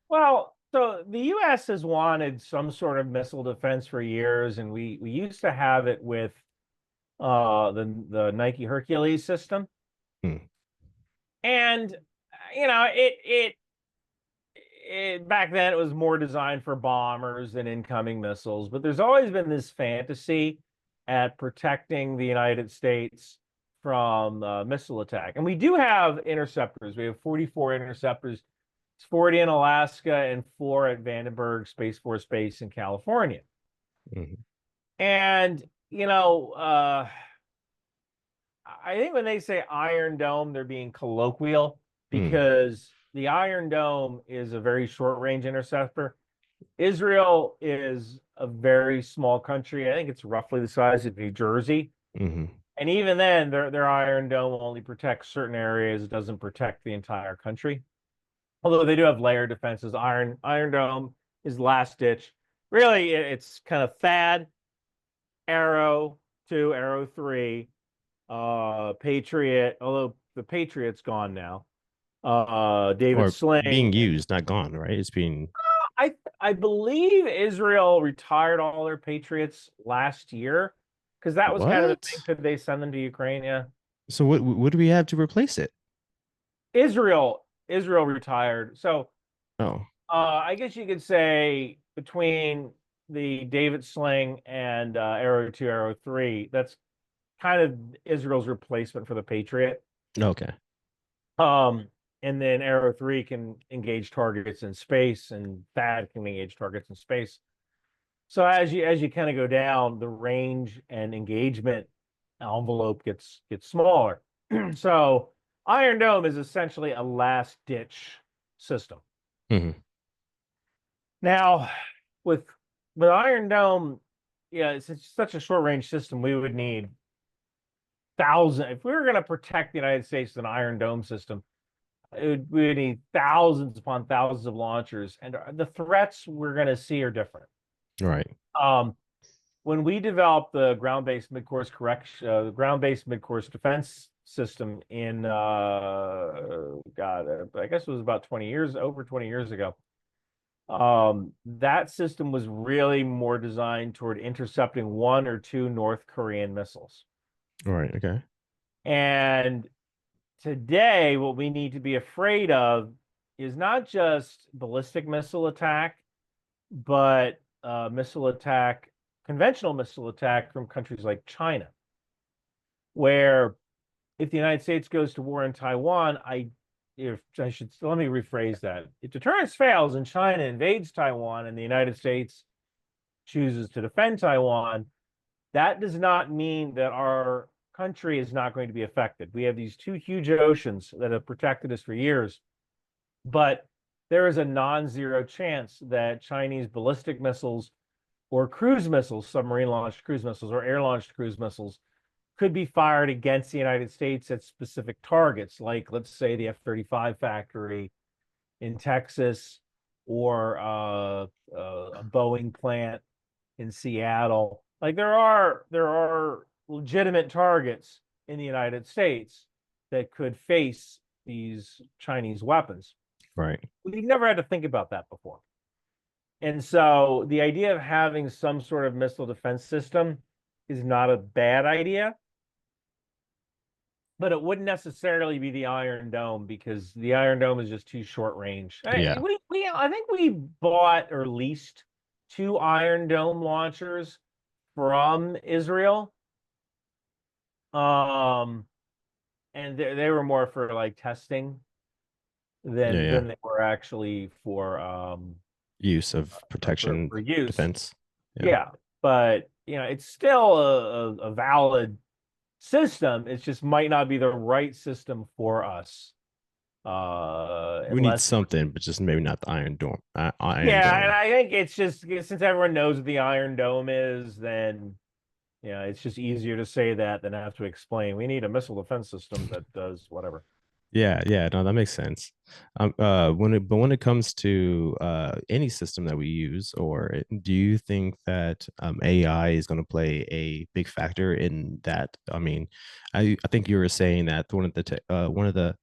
Well, so the U.S. has wanted some sort of missile defense for years, and we used to have it with the Nike Hercules system. Hmm. And back then it was more designed for bombers than incoming missiles, but there's always been this fantasy at protecting the United States from missile attack. And we do have interceptors. We have 44 interceptors. It's 40 in Alaska and 4 at Vandenberg Space Force Base in California. Mhm. And I think when they say Iron Dome, they're being colloquial Hmm. because the Iron Dome is a very short range interceptor. Israel is a very small country. I think it's roughly the size of New Jersey. Mhm. And even then, their Iron Dome only protects certain areas, it doesn't protect the entire country. Although they do have layer defenses. Iron Dome is last ditch. Really, it's kind of THAAD, Arrow 2, Arrow 3, Patriot, although the Patriot's gone now. David Or Sling. being used, not gone, right? It's being I believe Israel retired all their Patriots last year because that was kind of the thing. what? Could they send them to Ukraine? Yeah. So what do we have to replace it? Israel retired. So Oh, I guess you could say between the David Sling and Arrow 2, Arrow 3, that's kind of Israel's replacement for the Patriot. okay. Um, and then Arrow 3 can engage targets in space, and THAAD can engage targets in space. So as you kind of go down, the range and engagement envelope gets smaller. So Iron Dome is essentially a last ditch system. Mhm. Now, with with Iron Dome, yeah, it's such a short range system. We would need if we were going to protect the United States with an Iron Dome system, we would need thousands upon thousands of launchers, and the threats we're going to see are different. Right. Um, when we developed the ground-based mid-course correction, the ground-based mid-course defense system in I guess it was about 20 years, over 20 years ago. That system was really more designed toward intercepting 1 or 2 North Korean missiles. Right. Okay. And today, what we need to be afraid of is not just ballistic missile attack, but conventional missile attack from countries like China, where if the United States goes to war in Taiwan, if I should let me rephrase that. If deterrence fails and China invades Taiwan and the United States chooses to defend Taiwan, That does not mean that our country is not going to be affected. We have these two huge oceans that have protected us for years, but there is a non-zero chance that Chinese ballistic missiles or cruise missiles, submarine-launched cruise missiles or air-launched cruise missiles, could be fired against the United States at specific targets, like let's say the F-35 factory in Texas or a Boeing plant in Seattle. Like there are legitimate targets in the United States that could face these Chinese weapons. Right. We've never had to think about that before. And so the idea of having some sort of missile defense system is not a bad idea, but it wouldn't necessarily be the Iron Dome because the Iron Dome is just too short range. Yeah. I think we bought or leased two Iron Dome launchers from Israel. And they were more for like testing Yeah. Yeah. than they were actually Use of protection, for use. defense. Yeah. Yeah, but it's still a valid system. It just might not be the right system for us. We need Unless something, but just maybe not the Iron Dome. Iron yeah, and Dome. I think it's just since everyone knows what the Iron Dome is, then it's just easier to say that than have to explain. We need a missile defense system that does whatever. Yeah, yeah, no, that makes sense. When it comes to any system that we use, or do you think that AI is going to play a big factor in that? I mean, I think you were saying that one of the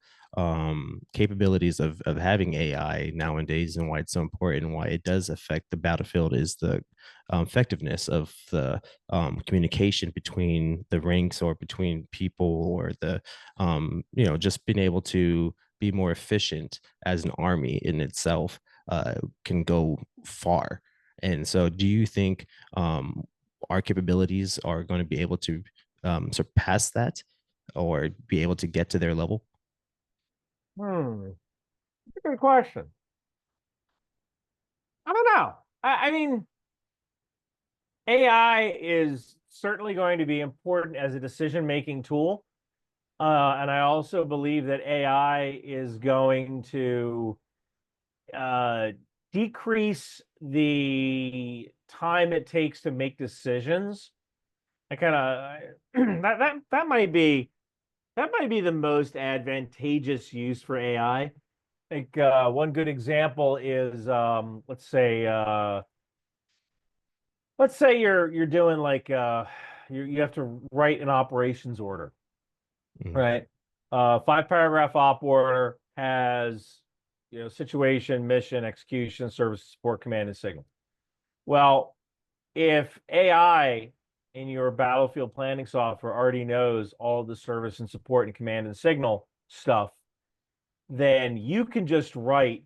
capabilities of having AI nowadays and why it's so important and why it does affect the battlefield is the effectiveness of the communication between the ranks or between people or the just being able to be more efficient as an army in itself can go far. And so, do you think our capabilities are going to be able to surpass that or be able to get to their level? Good question. I don't know. I mean, AI is certainly going to be important as a decision-making tool. And I also believe that AI is going to decrease the time it takes to make decisions. I kind of that might be the most advantageous use for AI. I think one good example is let's say you're doing like you have to write an operations order, Mhm. right? 5 paragraph op order has situation, mission, execution, service support, command, and signal. Well, if AI in your battlefield planning software already knows all the service and support and command and signal stuff, then you can just write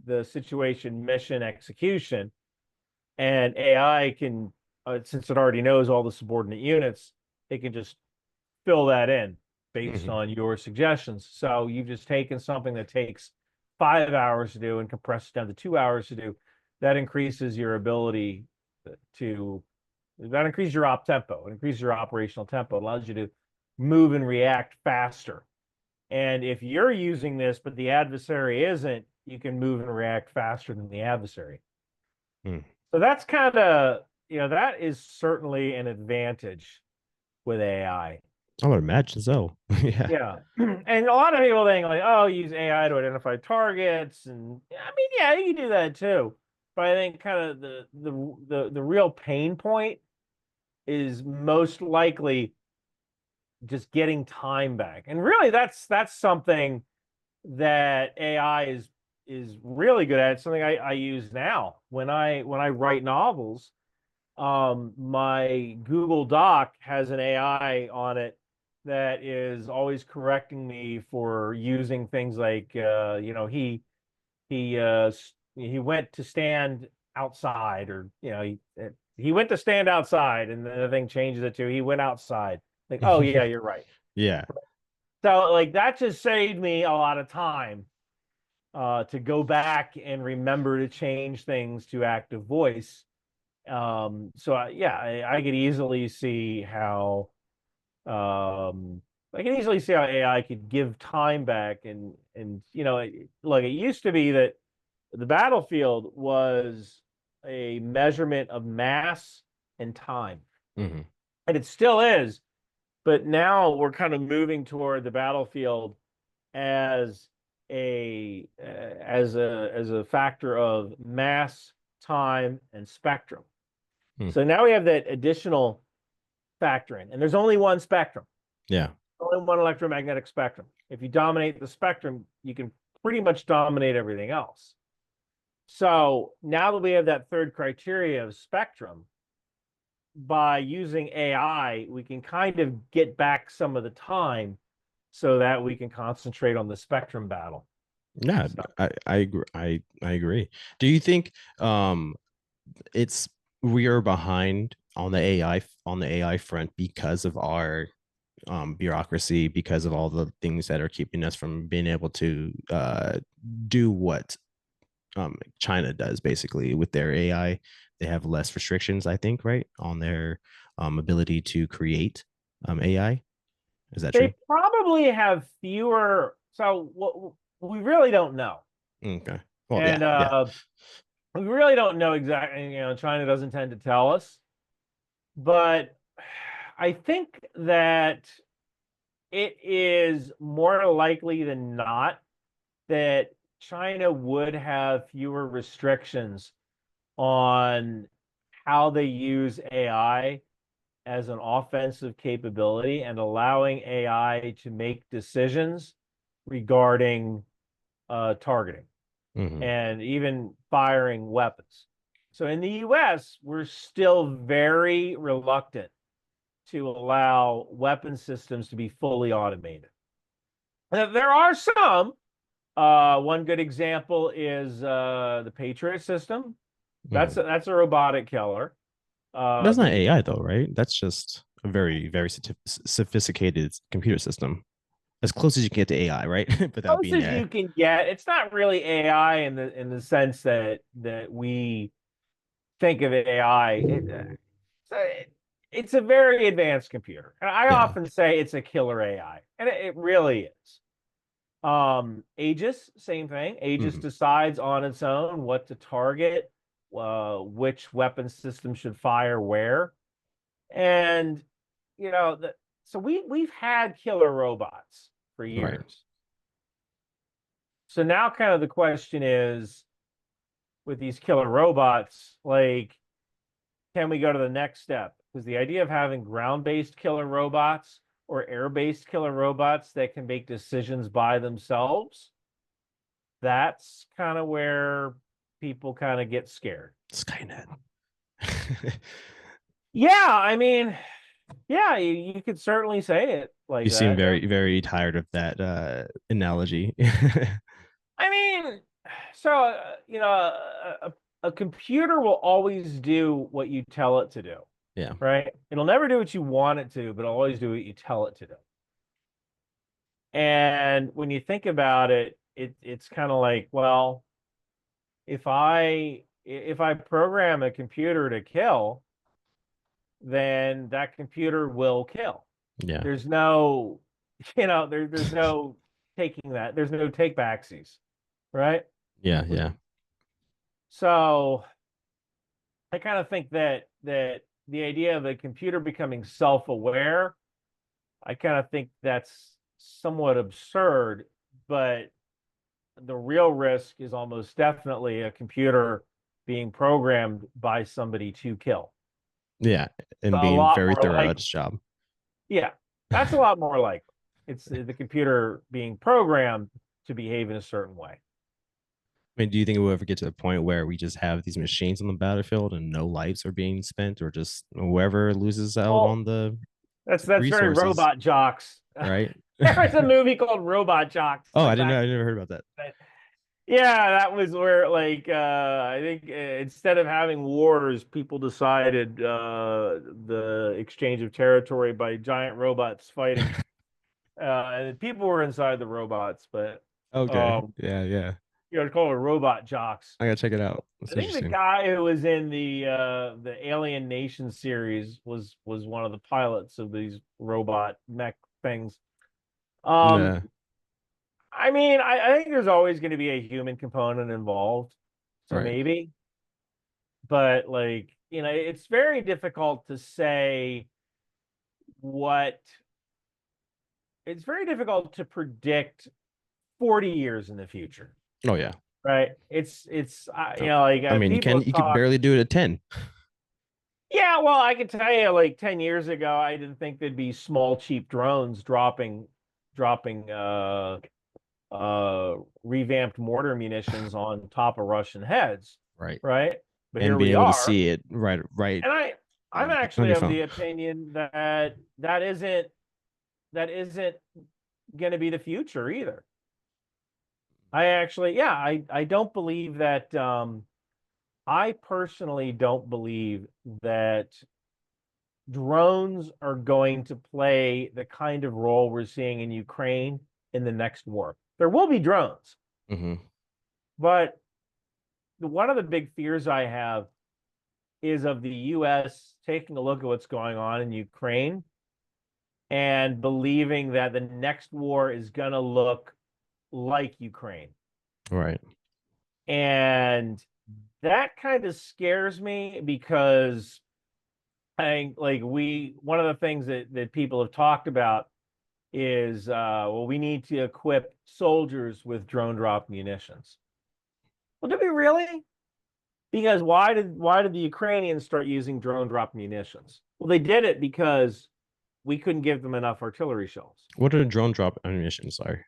the situation, mission, execution, and AI can, since it already knows all the subordinate units, it can just fill that in based Mhm. on your suggestions. So you've just taken something that takes 5 hours to do and compressed it down to 2 hours to do. That increases your ability to, that increases your op tempo, it increases your operational tempo, it allows you to move and react faster. And if you're using this, but the adversary isn't, you can move and react faster than the adversary. Mm. So that's kind of, that is certainly an advantage with AI. I would imagine so. Yeah. Yeah. And a lot of people think like, oh, use AI to identify targets. And I mean, yeah, you can do that too. But I think kind of the real pain point is most likely just getting time back. And really that's something that AI is really good at. It's something I use now. When I write novels, my Google Doc has an AI on it that is always correcting me for using things like he went to stand outside, or he went to stand outside, and the thing changes it to he went outside. Like, oh yeah, you're right. Yeah. So like that just saved me a lot of time to go back and remember to change things to active voice. I could easily see how I can easily see how AI could give time back, and like it used to be that the battlefield was a measurement of mass and time, Hmm. and it still is, but now we're kind of moving toward the battlefield as as a factor of mass, time, and spectrum. Mm. So now we have that additional factor in, and there's only one spectrum, Yeah. only one electromagnetic spectrum. If you dominate the spectrum, you can pretty much dominate everything else. So now that we have that third criteria of spectrum, by using AI, we can kind of get back some of the time so that we can concentrate on the spectrum battle. Yeah, So I agree. I agree. Do you think it's we are behind on the AI front because of our bureaucracy, because of all the things that are keeping us from being able to do what China does basically with their AI. They have less restrictions, I think, right, on their ability to create AI. Is that true? they probably have fewer. So what we really don't know. Okay. Well, And yeah, yeah, we really don't know exactly. China doesn't tend to tell us, but I think that it is more likely than not that China would have fewer restrictions on how they use AI as an offensive capability and allowing AI to make decisions regarding targeting hmm, and even firing weapons. So in the US, we're still very reluctant to allow weapon systems to be fully automated. There are some. One good example is the Patriot system. hmm. That's a robotic killer. That's not The AI though, right? That's just a very, very sophisticated computer system, as close as you can get to AI, right? Without being closest AI. you can get, it's not really AI in the sense that we think of AI. It's a very advanced computer. And I Yeah. often say it's a killer AI, and it really is. Aegis, same thing. Aegis Hmm. decides on its own what to target, which weapon system should fire where, and so we've had killer robots for Right. years. So now, kind of the question is, with these killer robots, like, can we go to the next step? Because the idea of having ground-based killer robots or air-based killer robots that can make decisions by themselves, that's kind of where people kind of get scared. Skynet. Yeah, I mean, yeah, you could certainly say it like You seem that. Yeah. very, very tired of that analogy. I mean, so a computer will always do what you tell it to do, Yeah. right? It'll never do what you want it to, but it'll always do what you tell it to do. And when you think about it, it's kind of like, well, if I program a computer to kill, then that computer will kill. Yeah. There's no, there's no taking that. There's no take backsies, right? Yeah. Yeah. So I kind of think that the idea of a computer becoming self-aware, I kind of think that's somewhat absurd, but the real risk is almost definitely a computer being programmed by somebody to kill. Yeah. And A being lot very more thorough like, at its job. yeah, that's a lot more likely. It's the computer being programmed to behave in a certain way. I mean, do you think we'll ever get to the point where we just have these machines on the battlefield and no lives are being spent, or just whoever loses out Well, on the that's very resources, robot jocks. right? There was a movie called Robot Jocks Oh, I didn't know. back. I never heard about that. Yeah, that was where, like, I think instead of having wars, people decided the exchange of territory by giant robots fighting. And people were inside the robots, but Okay. um, Yeah. Yeah. It's called a Robot Jocks. I gotta check it out. I That's think the interesting. guy who was in the Alien Nation series was one of the pilots of these robot mech things. Um, Yeah. I mean, I think there's always going to be a human component involved, so Right. maybe, but like, it's very difficult to say what it's very difficult to predict 40 years in the future, Oh yeah. right? It's like I mean, people have you could talked. barely do it at 10. Yeah, well, I can tell you, like 10 years ago, I didn't think there'd be small, cheap drones dropping revamped mortar munitions on top of Russian heads, Right. right? But And here being we able to are, see it right and I'm on actually your of phone. the opinion that that isn't going to be the future either. I actually, yeah, I don't believe that. I personally don't believe that drones are going to play the kind of role we're seeing in Ukraine in the next war. There will be drones, Hmm. but one of the big fears I have is of the US taking a look at what's going on in Ukraine and believing that the next war is going to look like Ukraine. Right. And that kind of scares me because I think like one of the things that people have talked about is well, we need to equip soldiers with drone drop munitions. Well, did we really? Because why did the Ukrainians start using drone drop munitions? Well, they did it because we couldn't give them enough artillery shells. What are drone drop ammunition? Sorry.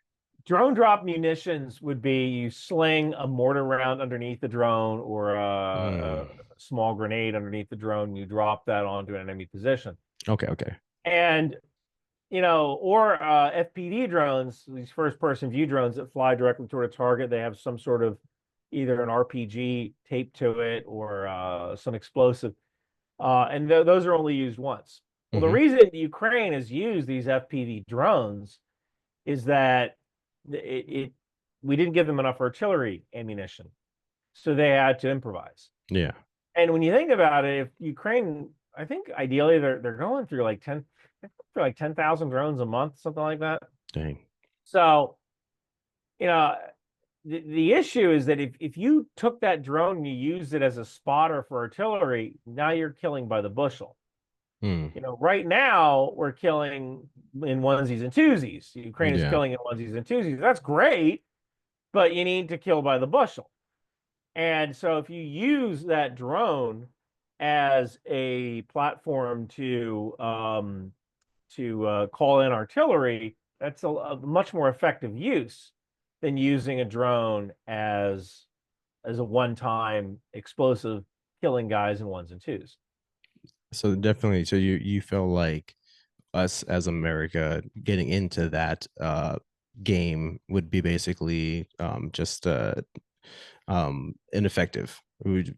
Drone drop munitions would be you sling a mortar round underneath the drone or Mm. a small grenade underneath the drone. You drop that onto an enemy position. Okay. Okay. And or FPV drones, these first-person view drones that fly directly toward a target. They have some sort of either an RPG taped to it or some explosive, and those are only used once. Well, the Hmm. reason Ukraine has used these FPV drones is that it we didn't give them enough artillery ammunition, so they had to improvise. Yeah. And when you think about it, if Ukraine, I think ideally they're going through like 10,000 drones a month, something like that. Dang. So, you know, the issue is that if you took that drone and you used it as a spotter for artillery, now you're killing by the bushel. Hmm. Right now we're killing in onesies and twosies. Ukraine is Yeah. killing in onesies and twosies. That's great, but you need to kill by the bushel. And so if you use that drone as a platform to call in artillery, that's a much more effective use than using a drone as a one-time explosive killing guys in ones and twos. So definitely. So you feel like us as America getting into that game would be basically just ineffective. We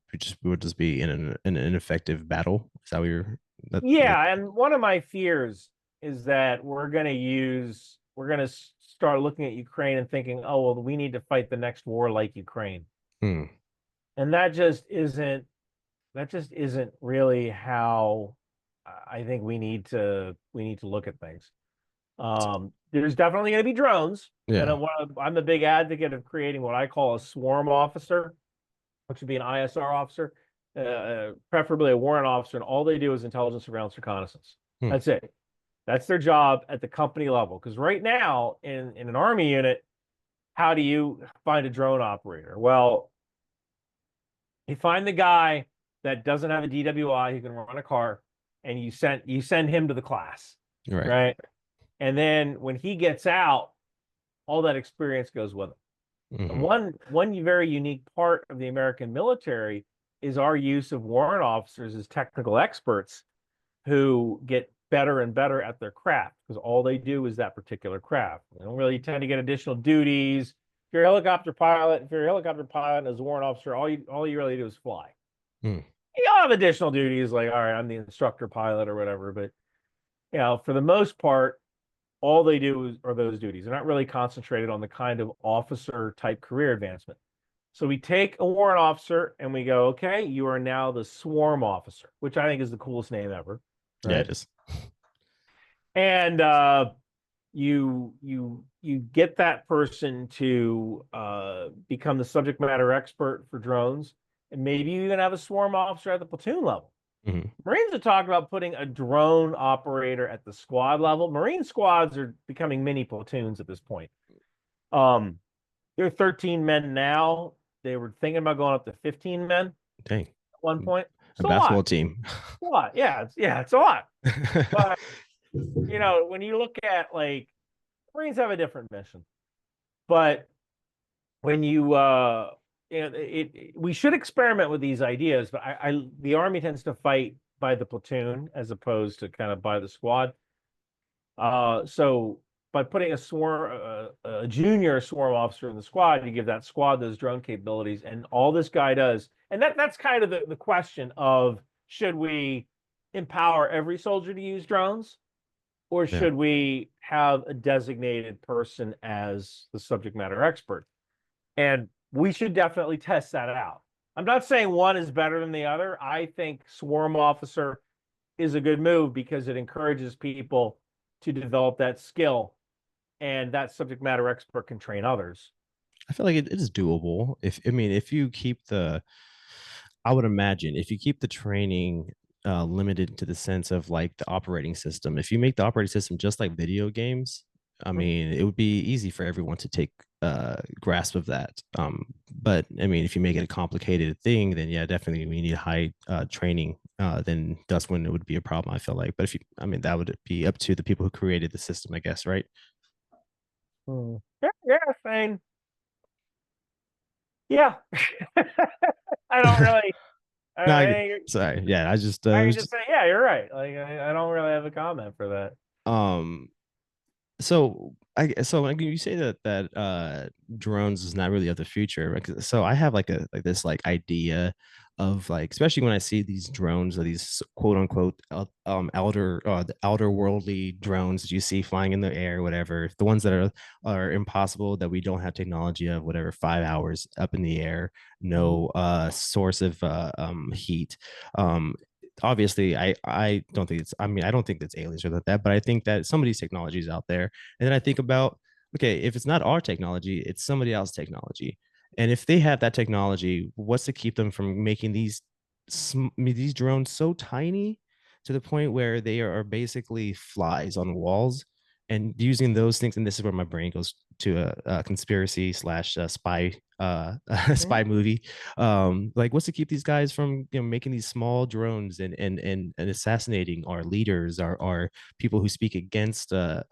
would just be in an ineffective battle. Is that what you're that like? Yeah, and one of my fears is that we're going to start looking at Ukraine and thinking, oh, well, we need to fight the next war like Ukraine. Hmm. And that just isn't really how I think we need to look at things. There's definitely going to be drones, and Yeah. I'm a big advocate of creating what I call a swarm officer, which would be an ISR officer, preferably a warrant officer, and all they do is intelligence, surveillance, reconnaissance. Hmm. That's it. That's their job at the company level. Because right now, in an army unit, how do you find a drone operator? Well, you find the guy that doesn't have a DWI who can run a car, and you send him to the class, Right. right? And then when he gets out, all that experience goes with him. And Hmm. one very unique part of the American military is our use of warrant officers as technical experts who get better and better at their craft because all they do is that particular craft. They don't really tend to get additional duties. If you're a helicopter pilot, and as a warrant officer, all you really do is fly. Hmm. You'll have additional duties like, all right, I'm the instructor pilot or whatever, but for the most part, all they do are those duties. They're not really concentrated on the kind of officer type career advancement. So we take a warrant officer and we go, okay, you are now the swarm officer, which I think is the coolest name ever, Yeah, right? it is. And you get that person to become the subject matter expert for drones, and maybe you even have a swarm officer at the platoon level. Mhm. Marines have talked about putting a drone operator at the squad level. Marine squads are becoming mini platoons at this point. There are 13 men now. They were thinking about going up to 15 men at Dang. one point. A It's a basketball lot. team. It's a lot. Yeah, it's a lot. But when you look at like Marines have a different mission. But when we should experiment with these ideas, but the Army tends to fight by the platoon as opposed to kind of by the squad. So by putting a junior swarm officer in the squad, you give that squad those drone capabilities, and all this guy does, and that's kind of the question of, should we empower every soldier to use drones, or Yeah. should we have a designated person as the subject matter expert? And we should definitely test that out. I'm not saying one is better than the other. I think swarm officer is a good move because it encourages people to develop that skill, and that subject matter expert can train others. I feel like it is doable. If you keep I would imagine if you keep the training limited to the sense of like the operating system, if you make the operating system just like video games, I mean, it would be easy for everyone to take grasp of that. But I mean, if you make it a complicated thing, then yeah, definitely we need high training. Then that's when it would be a problem. I feel like, but if you, I mean, that would be up to the people who created the system, I guess, right? Yeah, fine. Yeah. I don't really. No, I think sorry. Yeah, I just I it can was just just say, yeah, you're right. Like I don't really have a comment for that. um so like you say that drones is not really of the future. So I have like this like idea of like, especially when I see these drones or these quote unquote the outer worldly drones that you see flying in the air, whatever, the ones that are impossible, that we don't have technology of, whatever, 5 hours up in the air, no source of heat. um Obviously I don't think it's, I mean, I don't think that's aliens or that, but I think that some of these technologies out there. And then I think about, okay, if it's not our technology, it's somebody else's technology. And if they have that technology, what's to keep them from making these drones so tiny to the point where they are basically flies on walls, and using those things? And this is where my brain goes to a conspiracy slash spy spy movie. Like, what's to keep these guys from, making these small drones and assassinating our leaders, our people who speak against active,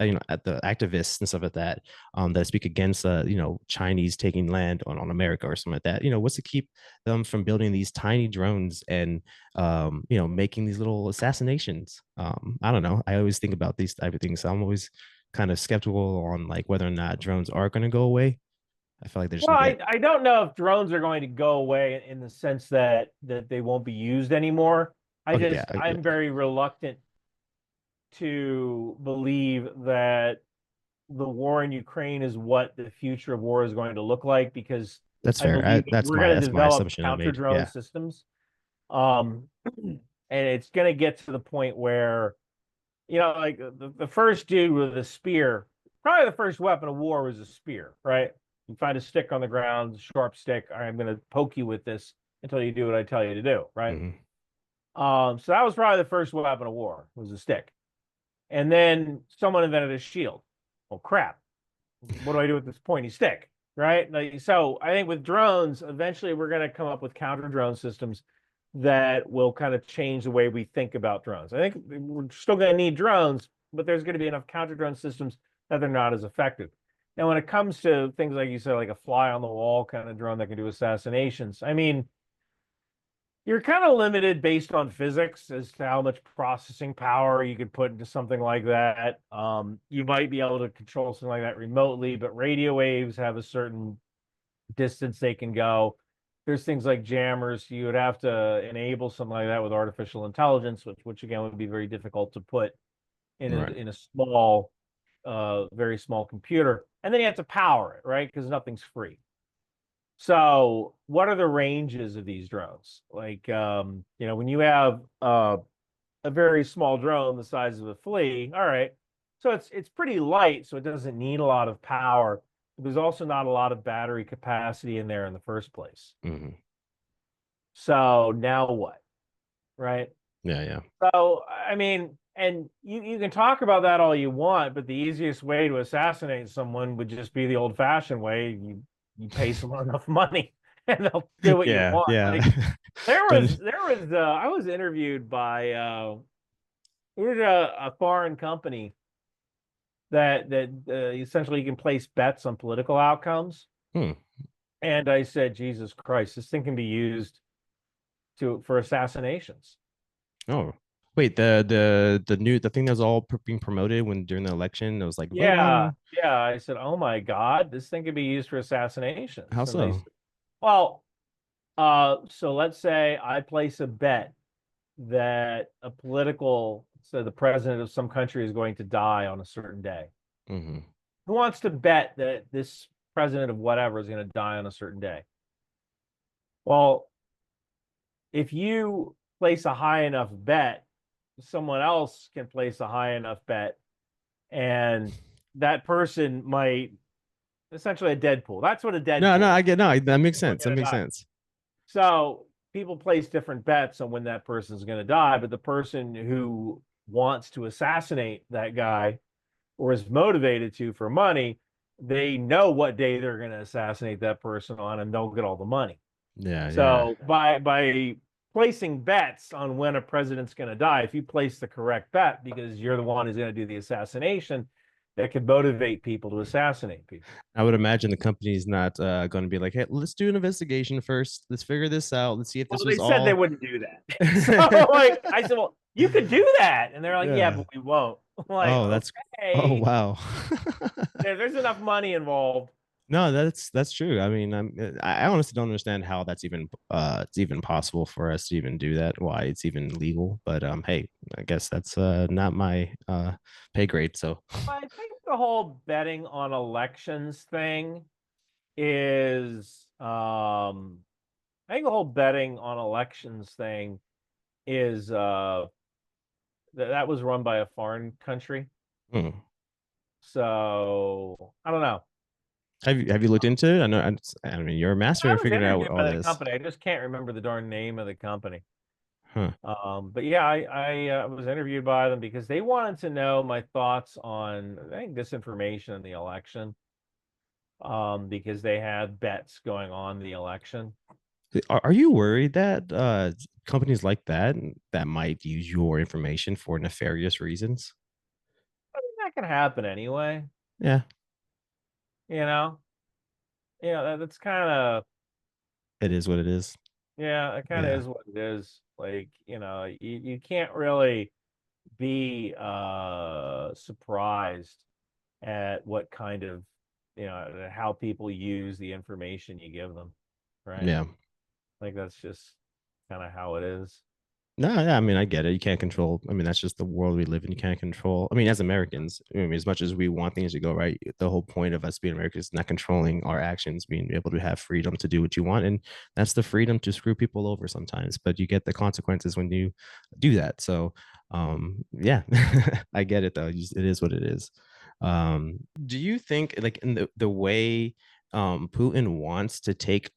at the activists and stuff like that, that speak against Chinese taking land on America or something like that. What's to keep them from building these tiny drones and making these little assassinations? I don't know. I always think about these type of things, so I'm always kind of skeptical on like whether or not drones are going to go away. I feel like they're just Well, going to get. I don't know if drones are going to go away in the sense that they won't be used anymore. Okay, yeah, yeah, I'm very reluctant to believe that the war in Ukraine is what the future of war is going to look like, because that's I fair. believe That's we're my going to that's my develop assumption I counter made. drone Yeah. systems. And it's going to get to the point where, like the first dude with a spear, probably the first weapon of war was a spear, right? You find a stick on the ground, a sharp stick. All right, I'm going to poke you with this until you do what I tell you to do, right? Mhm. So that was probably the first weapon of war, was a stick. And then someone invented a shield. Well, crap. What do I do with this pointy stick? Right. Like, so I think with drones, eventually we're going to come up with counter drone systems that will kind of change the way we think about drones. I think we're still going to need drones, but there's going to be enough counter drone systems that they're not as effective. Now, when it comes to things like you said, like a fly on the wall kind of drone that can do assassinations, I mean, you're kind of limited based on physics as to how much processing power you could put into something like that. You might be able to control something like that remotely, but radio waves have a certain distance they can go. There's things like jammers. You would have to enable something like that with artificial intelligence, which again would be very difficult to put in Right. a small, very small computer. and then you have to power it, right? Because nothing's free. So what are the ranges of these drones? Like, when you have a very small drone the size of a flea, all right. So it's pretty light, so it doesn't need a lot of power. There's also not a lot of battery capacity in there in the first place. Hmm. So now what? Right? Yeah, yeah. So I mean, and you can talk about that all you want, but the easiest way to assassinate someone would just be the old-fashioned way. You pay someone enough money and they'll do what you Yeah, want. yeah. Like But there was I was interviewed by it was a foreign company that essentially you can place bets on political outcomes. hmm. And I said, Jesus Christ, this thing can be used for assassinations. Oh, wait, the thing that was all being promoted when during the election, it was like vote Yeah, on. yeah. I said, oh my God, this thing could be used for How assassinations. And they so? said, well, so let's say I place a bet that so the president of some country is going to die on a certain day. Hmm. Who wants to bet that this president of whatever is going to die on a certain day? Well, if you place a high enough bet, someone else can place a high enough bet, and that person might essentially a Deadpool. That's what a No, no, Deadpool I is. get no. That makes We're sense. That gonna makes die. sense. So people place different bets on when that person's going to die, but the person who wants to assassinate that guy or is motivated to for money, they know what day they're going to assassinate that person on, and they'll get all the money. Yeah, yeah. So by placing bets on when a president's going to die, if you place the correct bet because you're the one who's going to do the assassination, that could motivate people to assassinate people. I would imagine the company's not going to be like, hey, let's do an investigation first. Let's figure this out. Let's see if Well, this they was said they all. wouldn't do that. So like I said, well, you could do that. And they're like, yeah, Yeah. but we won't. I'm like, Oh, that's. Oh, okay. wow. There's enough money involved. No, that's true. I mean, I honestly don't understand how that's even it's even possible for us to even do that. Why it's even legal? But hey, I guess that's not my pay grade. So I think the whole betting on elections thing is I think the whole betting on elections thing is that was run by a foreign country. hmm. So I don't know. Have you looked into it? I know. I mean, you're a master I of was figuring out interviewed all by that this. company. I just can't remember the darn name of the company. Huh. But yeah, I was interviewed by them because they wanted to know my thoughts on, I think, disinformation in the election. Because they had bets going on the election. Are you worried that companies like that might use your information for nefarious reasons? I think that can happen anyway. Yeah, You know, that's kind of it is what it is. yeah, it kind of Yeah, is what it is. Like, you can't really be surprised at what kind of how people use the information you give them, right? yeah. Like that's just kind of how it is. No, yeah, I mean, I get it. You can't control. I mean, that's just the world we live in. You can't control. I mean, as Americans, I mean, as much as we want things to go right, the whole point of us being Americans is not controlling our actions, being able to have freedom to do what you want, and that's the freedom to screw people over sometimes. But you get the consequences when you do that. So, yeah, I get it though. It is what it is. Do you think, like, in the way Putin wants to take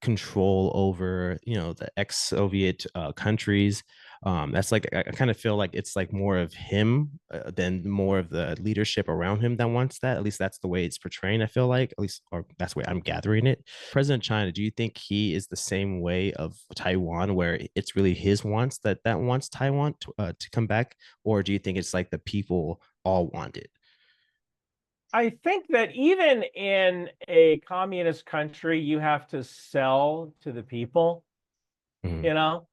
control over the ex-Soviet countries, that's like I kind of feel like it's like more of him than more of the leadership around him that wants that. At least that's the way it's portraying, I feel like, at least, or that's the way I'm gathering it. President China, do you think he is the same way of Taiwan, where it's really his wants that wants Taiwan to come back, or do you think it's like the people all want it? I think that even in a communist country, you have to sell to the people, Mhm. you know?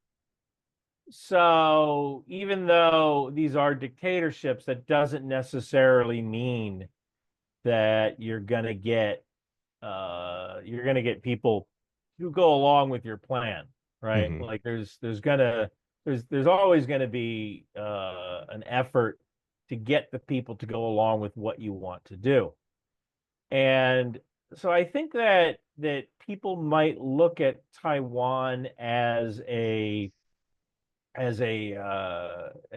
So even though these are dictatorships, that doesn't necessarily mean that you're gonna get people who go along with your plan, right? Mhm. Like there's always gonna be an effort to get the people to go along with what you want to do. And so I think that people might look at Taiwan as a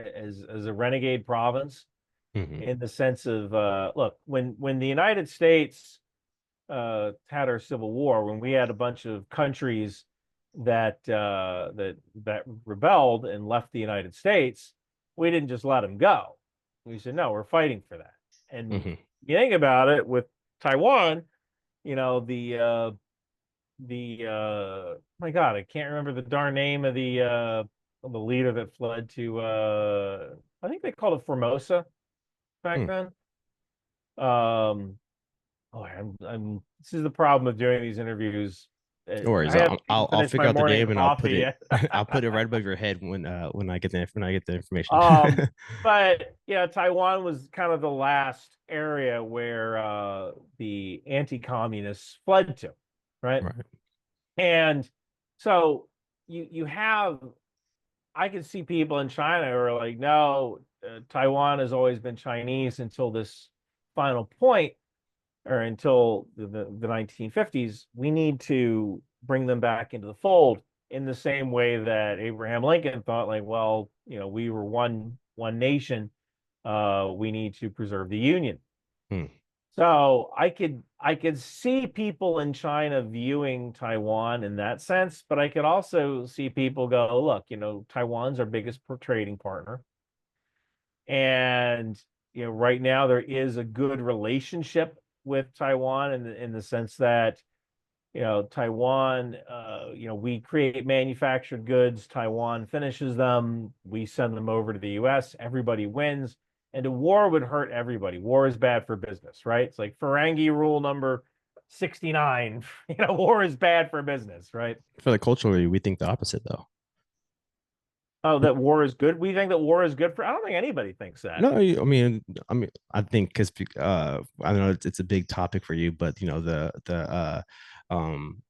renegade province, Hmm. in the sense of, look, when the United States had our Civil War, when we had a bunch of countries that rebelled and left the United States, we didn't just let them go. We said, no, we're fighting for that. And Hmm. you think about it, with Taiwan, you know, my God, I can't remember the darn name of the leader that fled to, I think they called it Formosa back Hmm. then. Oh, this is the problem with doing these interviews. No worries. I haven't even I'll finished figure my out the morning name and I'll put coffee it. yet. I'll put it right above your head when I get the information. Um, but yeah, Taiwan was kind of the last area where the anti-communists fled to, right? Right. And so you have, I can see people in China who are like, no, Taiwan has always been Chinese until this final point, or until the 1950s. We need to bring them back into the fold, in the same way that Abraham Lincoln thought, like, well, you know, we were one nation. We need to preserve the union. Hmm. So I could see people in China viewing Taiwan in that sense, but I could also see people go, look, you know, Taiwan's our biggest trading partner. And, you know, right now there is a good relationship with Taiwan, in the sense that, you know, Taiwan, you know, we create manufactured goods, Taiwan finishes them, we send them over to the US, everybody wins. And a war would hurt everybody. War is bad for business, right? It's like Ferengi rule number 69. You know, war is bad for business, right? For the culturally, we think the opposite though. Oh, that war is good. We think that war is good for, I don't think anybody thinks that. No, I think because I know it's a big topic for you, but you know um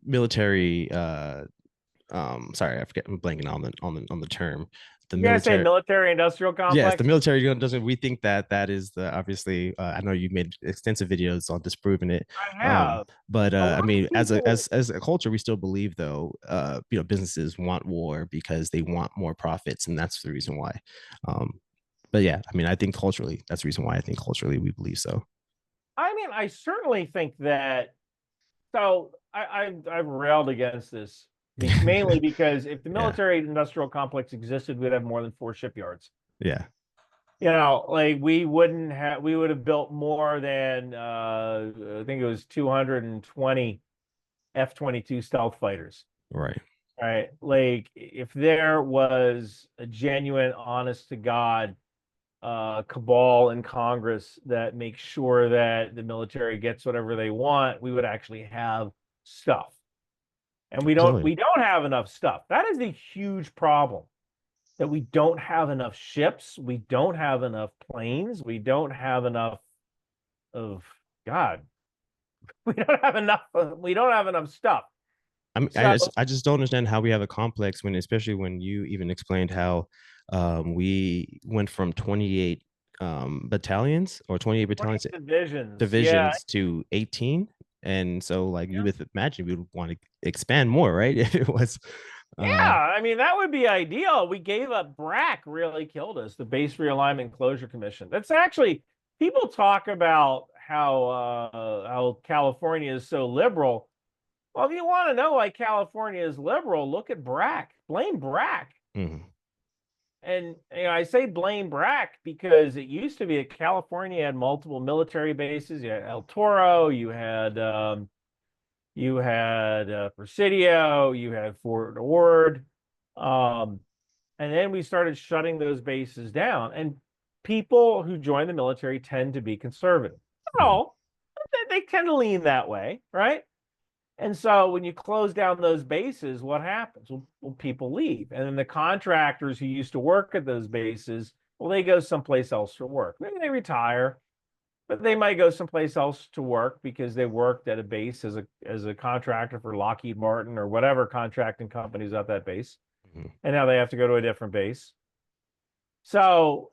military sorry, I forget, I'm blanking on the term. The You gotta say military, military industrial yes, the complex. military doesn't. We think that that is the obviously. I know you made extensive videos on disproving it. I Um, have. but A lot I of mean, people, as a culture, we still believe though. You know, businesses want war because they want more profits, and that's the reason why. Um, but yeah, I mean, I think culturally, that's the reason why I think culturally we believe so. I mean, I certainly think that. So I've railed against this, mainly because if the Yeah, military industrial complex existed, we'd have more than 4 shipyards. yeah, You know, like we would have built more than, I think it was 220 F-22 stealth fighters. right. Right. Like, if there was a genuine, honest to God cabal in Congress that makes sure that the military gets whatever they want, we would actually have stuff. And Absolutely. we don't have enough stuff. That is a huge problem. That we don't have enough ships, we don't have enough planes, we don't have enough of, God, we don't have enough stuff. I mean, So I just don't understand how we have a complex when, especially when you even explained how we went from 28 battalions or 28 20 battalions divisions. Yeah. divisions to 18. And so, like, you would imagine we would want to expand more, right? If it was, Yeah, uh, I mean, that would be ideal. We gave up BRAC, really killed us, the Base Realignment Closure Commission. That's actually, people talk about how California is so liberal. Well, if you want to know why California is liberal, look at BRAC. Blame BRAC. mhm, And, you know, I say blame BRAC because it used to be that California had multiple military bases. You had El Toro, you had Presidio, you had Fort Ord. Um, And then we started shutting those bases down. And people who join the military tend to be conservative. Not mhm, all, they tend to lean that way, right? And so when you close down those bases, what happens? Well, people leave. And then the contractors who used to work at those bases, well, they go someplace else to work. Maybe they retire, but they might go someplace else to work because they worked at a base as a contractor for Lockheed Martin or whatever contracting companies at that base. mhm. And now they have to go to a different base. So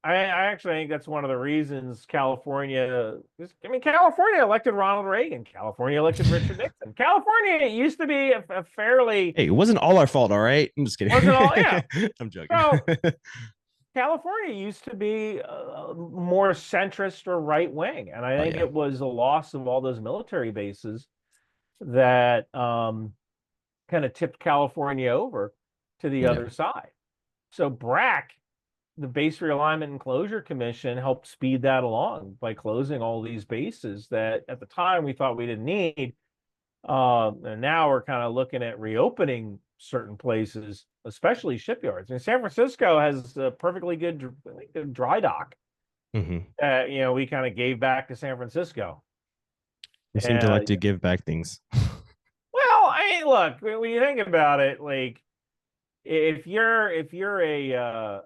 I actually think that's one of the reasons California. I mean, California elected Ronald Reagan. California elected Richard Nixon. California used to be a fairly Hey, it wasn't all our fault, all right? I'm just kidding. wasn't all yeah. I'm joking. So California used to be more centrist or right wing, and I Oh think yeah, it was a loss of all those military bases that kind of tipped California over to the yeah, other side. So BRAC, the Base Realignment and Closure Commission, helped speed that along by closing all these bases that at the time we thought we didn't need. And now we're kind of looking at reopening certain places, especially shipyards. I mean, San Francisco has a perfectly good dry dock hmm. that we kind of gave back to San Francisco. You seem to like to give back things. Well, I mean, look, when you think about it, like if you're a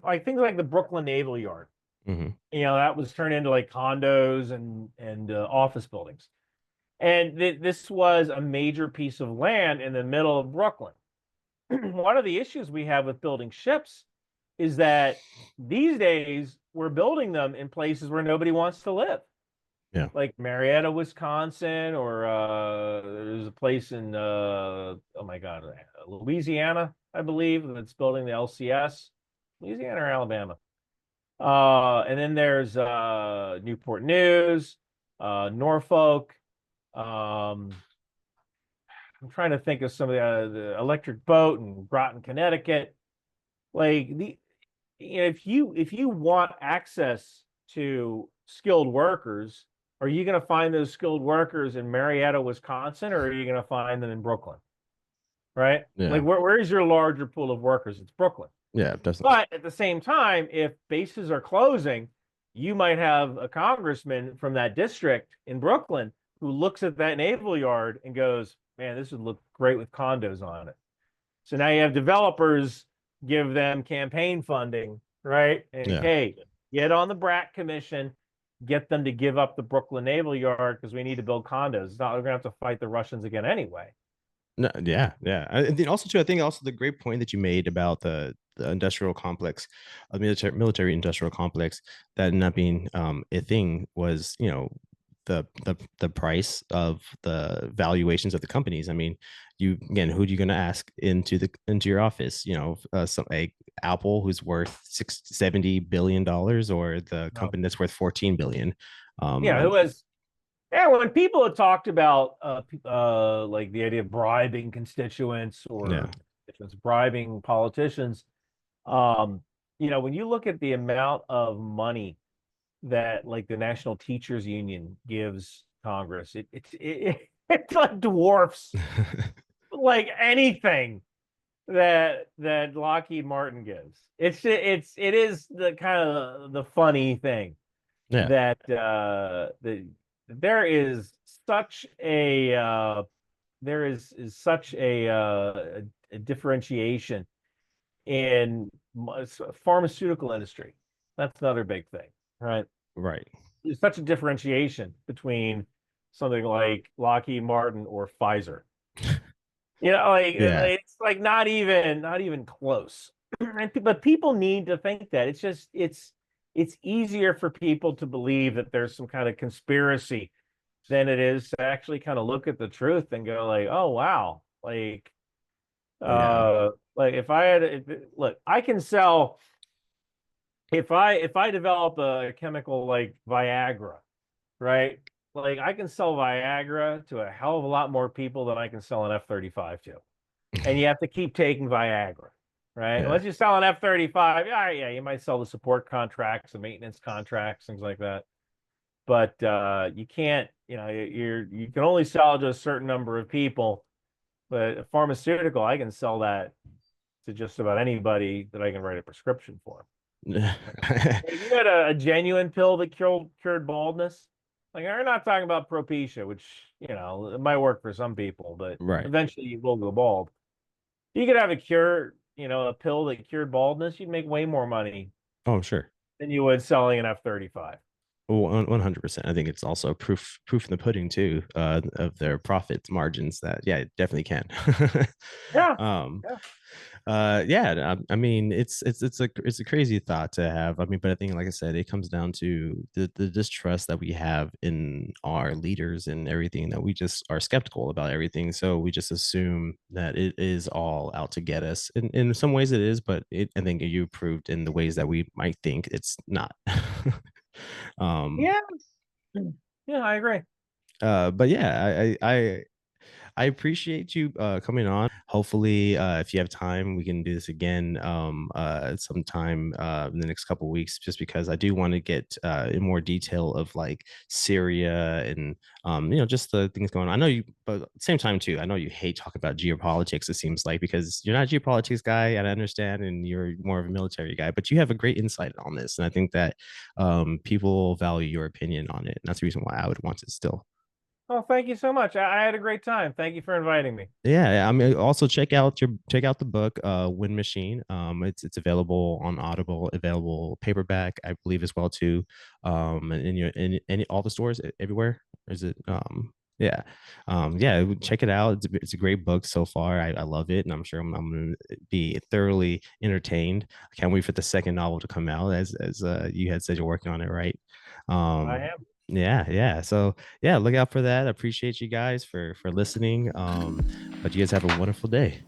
like things like the Brooklyn Naval Yard, Hmm. that was turned into like condos and office buildings. And this was a major piece of land in the middle of Brooklyn. One of the issues we have with building ships is that these days we're building them in places where nobody wants to live. Yeah. Like Marietta, Wisconsin, or there's a place in oh my God, Louisiana, I believe, that's building the LCS. Louisiana or Alabama. And then there's Newport News, Norfolk. Um, I'm trying to think of some of the Electric Boat in Groton, Connecticut. Like if you want access to skilled workers, are you going to find those skilled workers in Marietta, Wisconsin, or are you going to find them in Brooklyn? Right? Yeah. Like where's your larger pool of workers? It's Brooklyn. Yeah, definitely. But at the same time, if bases are closing, you might have a congressman from that district in Brooklyn who looks at that naval yard and goes, man, this would look great with condos on it. So now you have developers give them campaign funding, right? And Yeah. hey, get on the BRAC commission, get them to give up the Brooklyn Naval Yard because we need to build condos. It's not, we're gonna have to fight the Russians again anyway. No, yeah, yeah. And then also too, I think also the great point that you made about the industrial complex, military industrial complex, that not being a thing was, the price of the valuations of the companies. I mean, you again, who are you going to ask into your office? A Apple who's worth $70 billion, or the No. company that's worth 14 billion. Yeah, it was. Yeah, when people had talked about like the idea of bribing constituents Yeah, or constituents bribing politicians, um, when you look at the amount of money that like the National Teachers Union gives Congress, it like dwarfs like anything that Lockheed Martin gives. It is the kind of the funny thing yeah, that there is such a there is such a differentiation in pharmaceutical industry. That's another big thing, right? right. There's such a differentiation between something like Lockheed Martin or Pfizer. Like Yeah, it's like not even close. But people need to think that it's easier for people to believe that there's some kind of conspiracy than it is to actually kind of look at the truth and go like, oh wow, yeah. like if I had look, I can sell if I develop a chemical like Viagra, right? Like I can sell Viagra to a hell of a lot more people than I can sell an F-35 to. And you have to keep taking Viagra, right? Yeah. Unless you sell an F-35, yeah, you might sell the support contracts, the maintenance contracts, things like that. But you can't, you can only sell to a certain number of people. But a pharmaceutical, I can sell that to just about anybody that I can write a prescription for. If you had a genuine pill that cured baldness, like we're not talking about Propecia, which it might work for some people, but Right. eventually you will go bald. You could have a cure, a pill that cured baldness, you'd make way more money Oh, sure. than you would selling an F-35. 100%. I think it's also proof in the pudding too, of their profits margins that yeah, it definitely can. Yeah. um, Yeah. yeah, I mean, it's a crazy thought to have. I mean, but I think, like I said, it comes down to the distrust that we have in our leaders and everything, that we just are skeptical about everything. So we just assume that it is all out to get us. In some ways, it is, but I think you proved in the ways that we might think it's not. um, Yeah. Yeah, I agree. but yeah, I appreciate you coming on. Hopefully, if you have time, we can do this again sometime in the next couple of weeks, just because I do want to get in more detail of like Syria and just the things going on. I know you, but at the same time too, I know you hate talking about geopolitics. It seems like, because you're not a geopolitics guy, and I understand, and you're more of a military guy, but you have a great insight on this, and I think that people value your opinion on it, and that's the reason why I would want to still. Oh, thank you so much. I had a great time. Thank you for inviting me. Yeah, I mean, also check out the book, Wind Machine. It's available on Audible, available paperback, I believe, as well too. And in your in any all the stores everywhere. Or is it? Yeah, yeah. Check it out. It's a great book so far. I love it, and I'm sure I'm going to be thoroughly entertained. I can't wait for the second novel to come out, as you had said you're working on it, right? I Um, am. yeah, yeah. So yeah, look out for that. I appreciate you guys for listening. But you guys have a wonderful day.